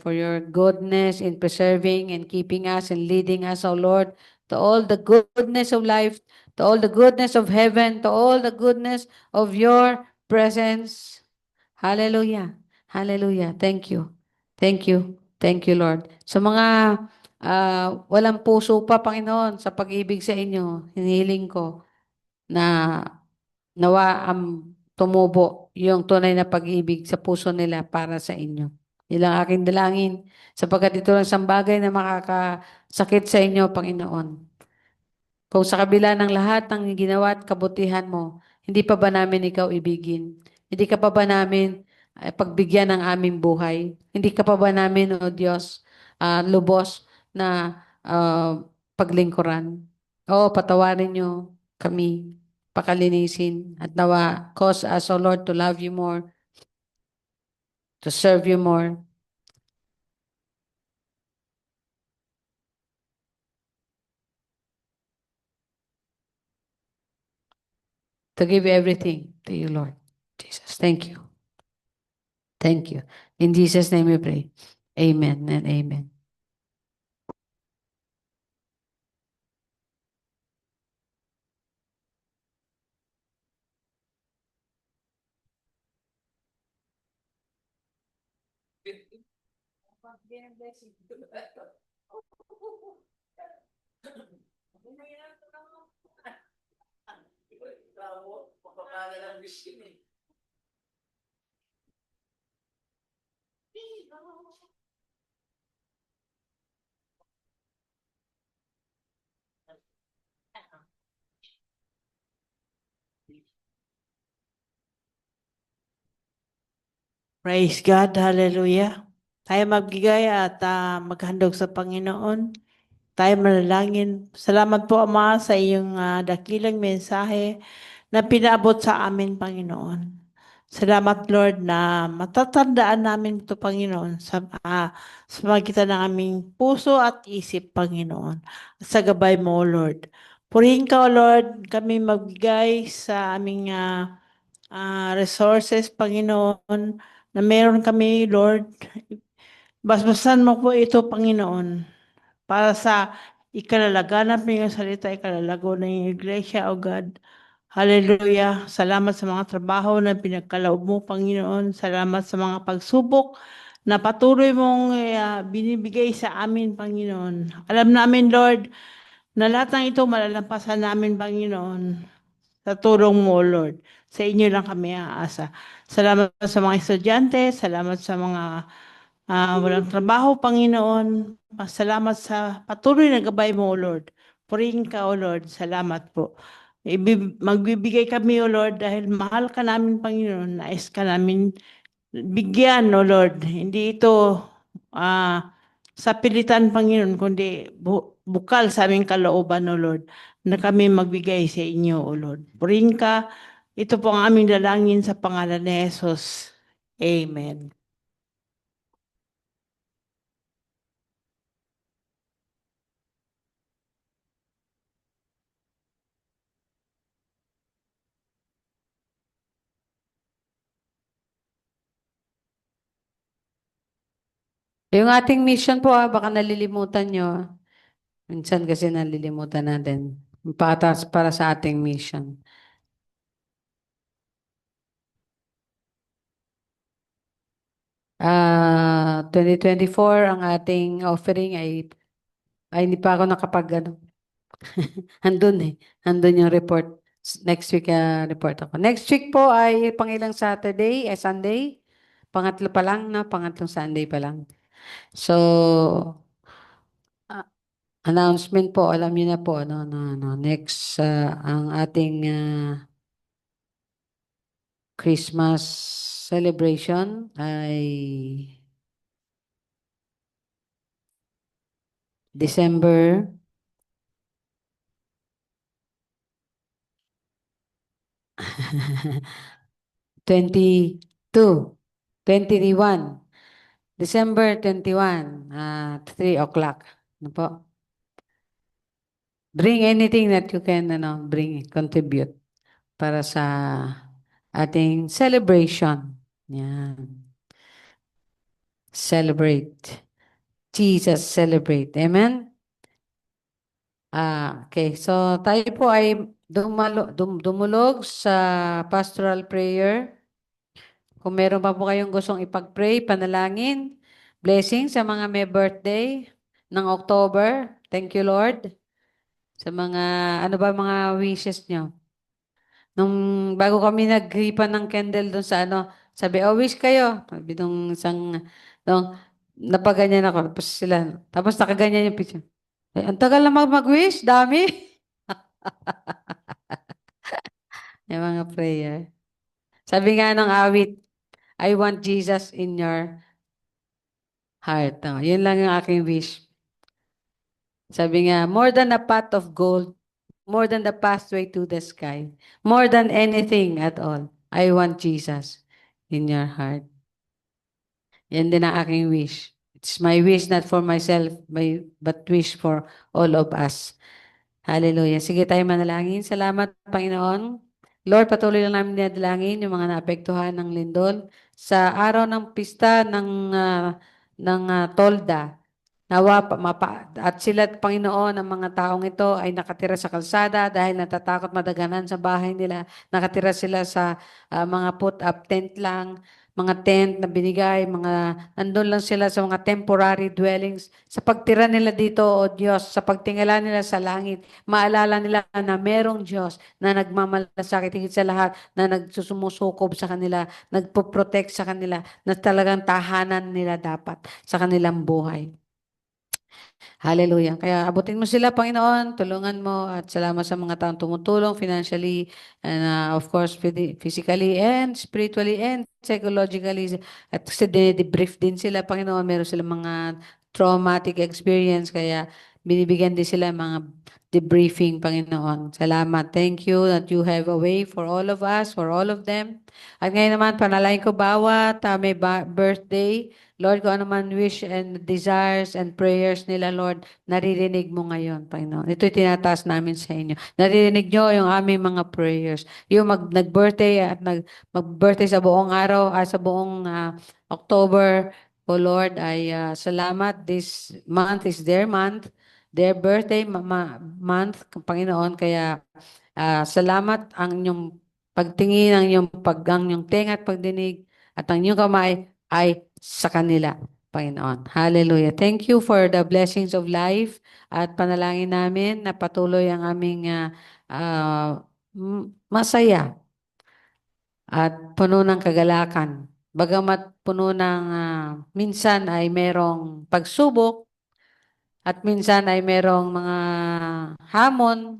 Speaker 1: your goodness in preserving and keeping us and leading us, O Lord, to all the goodness of life, to all the goodness of heaven, to all the goodness of your presence. Hallelujah. Hallelujah. Thank you. Thank you. Thank you, Lord. Sa mga walang puso pa, Panginoon, sa pag-ibig sa inyo, hinihiling ko na nawa tumubo yung tunay na pag-ibig sa puso nila para sa inyo. Ilang aking dalangin sapagkat ito lang isang bagay na makakasakit sa inyo, Panginoon. Kung sa kabila ng lahat ng ginawa at kabutihan mo, hindi pa ba namin ikaw ibigin? Hindi ka pa ba namin pagbigyan ng aming buhay? Hindi ka pa ba namin, O Diyos, lubos na paglingkuran? O patawarin niyo kami, pakalinisin, at nawa, cause us, O Lord, to love you more, to serve you more, to give everything to you, Lord. Jesus, thank you. Thank you. In Jesus' name we pray. Amen and amen.
Speaker 3: Praise God, hallelujah. Tayo magbigay at maghandog sa Panginoon. Tayo manalangin. Salamat po, Ama, sa iyong dakilang mensahe na pinaabot sa amin, Panginoon. Salamat, Lord, na matatandaan namin ito, Panginoon, sa magitan ng aming puso at isip, Panginoon. At sa gabay mo, Lord. Purihin ka, Lord, kami magbigay sa aming resources, Panginoon, na meron kami, Lord. Basbasan mo po ito, Panginoon, para sa ikalalaganap ng iyong salita, ikalalago ng iyong iglesia, O God. Hallelujah. Salamat sa mga trabaho na pinagkaloob mo, Panginoon. Salamat sa mga pagsubok na patuloy mong binibigay sa amin, Panginoon. Alam namin, Lord, na lahat ng ito malalampasan namin, Panginoon, sa tulong mo, Lord. Sa inyo lang kami aasa. Salamat sa mga estudyante, salamat sa mga walang trabaho, Panginoon. Salamat sa patuloy na gabay mo, O Lord. Purihin ka, O Lord. Salamat po. Magbibigay kami, O Lord, dahil mahal ka namin, Panginoon. Nais ka namin bigyan, O Lord. Hindi ito sa pilitan, Panginoon, kundi bukal sa aming kalooban, O Lord, na kami magbigay sa inyo, O Lord. Purihin ka. Ito po ang aming dalangin sa pangalan ni Jesus. Amen.
Speaker 1: Yung ating mission po, baka nalilimutan nyo. Minsan kasi nalilimutan natin. Para sa ating mission. 2024, ang ating offering ay hindi pa ako nakapag, andun eh. Andun yung report. Next week, report ako. Next week po ay pangilang Saturday, Sunday. Pangatlo pa lang, no? Pangatlong Sunday pa lang. So, announcement po, alam niyo na po, next, ang ating Christmas celebration ay December 22, 21, December 21, 3 o'clock. Ano po? Bring anything that you can, contribute para sa ating celebration. Yan. Celebrate. Jesus, celebrate. Amen? Okay. So, tayo po ay dumulog sa pastoral prayer. Kung meron pa po kayong gustong ipag-pray, panalangin, blessing sa mga may birthday ng October. Thank you, Lord. Sa mga, ano ba mga wishes nyo? Nung bago kami nagripan ng candle doon sa sabi, wish kayo. Sabi nung nung napaganyan ako. Tapos nakaganyan yung picture. Ang tagal na mag-wish, dami. Yung mga prayer. Sabi nga ng awit, I want Jesus in your heart. Yun lang yung aking wish. Sabi nga, more than a pot of gold, more than the pathway to the sky, more than anything at all, I want Jesus in your heart. Yan din ang aking wish. It's my wish not for myself, but wish for all of us. Hallelujah. Sige tayo manalangin. Salamat, Panginoon. Lord, patuloy lang namin dinadalangin yung mga naapektuhan ng lindol sa araw ng pista ng Tolda. Nawa, at sila, Panginoon, ang mga taong ito ay nakatira sa kalsada dahil natatakot madaganan sa bahay nila. Nakatira sila sa mga put-up tent lang, mga tent na binigay, nandun lang sila sa mga temporary dwellings. Sa pagtira nila dito, O Diyos, sa pagtingala nila sa langit, maalala nila na merong Diyos na nagmamalasakit higit sa lahat, na nagsusumusukob sa kanila, nagpo-protect sa kanila, na talagang tahanan nila dapat sa kanilang buhay. Hallelujah. Kaya abutin mo sila, Panginoon, tulungan mo at salamat sa mga taong tumutulong financially and of course physically and spiritually and psychologically. At kasi debrief din sila, Panginoon. Meron silang mga traumatic experience kaya binibigyan din sila mga debriefing, Panginoon. Salamat. Thank you that you have a way for all of us, for all of them. At ngayon naman, panalangin ko bawat may birthday, Lord, kung ano man wish and desires and prayers nila, Lord, naririnig mo ngayon, Panginoon. Ito'y tinataas namin sa inyo. Naririnig nyo yung aming mga prayers. Yung nag-birthday at mag-birthday sa buong araw, sa buong October, O Lord, ay salamat. This month is their month, their birthday month, Panginoon. Kaya salamat ang inyong pagtingin, ang inyong tenga at pagdinig, at ang inyong kamay ay sa kanila, Panginoon. Hallelujah. Thank you for the blessings of life at panalangin namin na patuloy ang aming masaya at puno ng kagalakan. Bagamat puno ng minsan ay merong pagsubok at minsan ay merong mga hamon,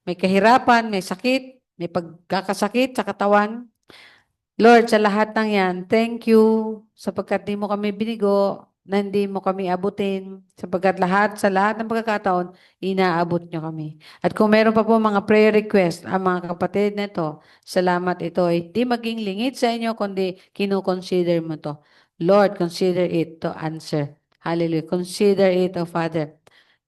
Speaker 1: may kahirapan, may sakit, may pagkakasakit sa katawan. Lord, sa lahat ng yan, thank you sapagkat di mo kami binigo, na hindi mo kami abutin, sapagkat sa lahat ng pagkakataon, inaabot nyo kami. At kung meron pa po mga prayer request, ang mga kapatid na ito, salamat ito ay di maging lingid sa inyo, kundi kinukonsider mo to. Lord, consider it to answer. Hallelujah. Consider it, O Father,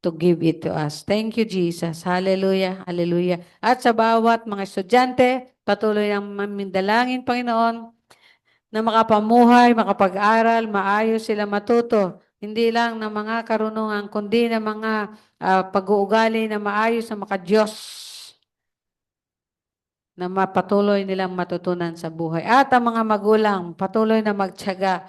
Speaker 1: to give it to us. Thank you, Jesus. Hallelujah. Hallelujah. At sa bawat mga estudyante, patuloy ang mamindalangin, Panginoon, na makapamuhay, makapag-aral, maayos sila matuto. Hindi lang ng mga karunungan, kundi ng mga pag-uugali na maayos na maka-Diyos na mapatuloy nilang matutunan sa buhay. At ang mga magulang, patuloy na magtiyaga,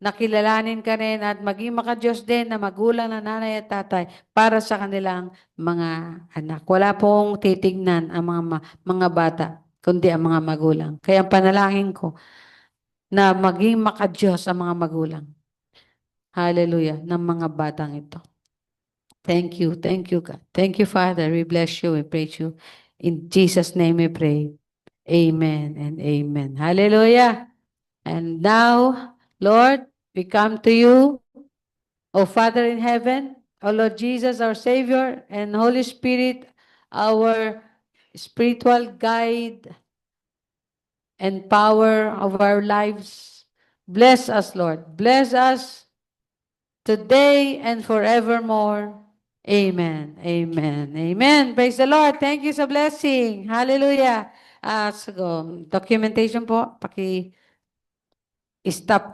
Speaker 1: nakilalanin ka rin at maging maka-Diyos din na magulang na nanay at tatay para sa kanilang mga anak. Wala pong titignan ang mga bata, kundi ang mga magulang. Kaya ang panalangin ko, na maging maka-Diyos ang mga magulang. Hallelujah, ng mga batang ito. Thank you, God. Thank you, Father. We bless you, we praise you. In Jesus' name we pray. Amen and amen. Hallelujah. And now, Lord, we come to you, O Father in heaven, O Lord Jesus, our Savior, and Holy Spirit, our spiritual guide and power of our lives. Bless us, Lord. Bless us today and forevermore. Amen. Amen. Amen. Praise the Lord. Thank you sa blessing. Hallelujah. Documentation po. Paki-stop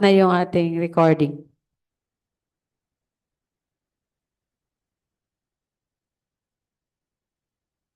Speaker 1: na yung ating recording.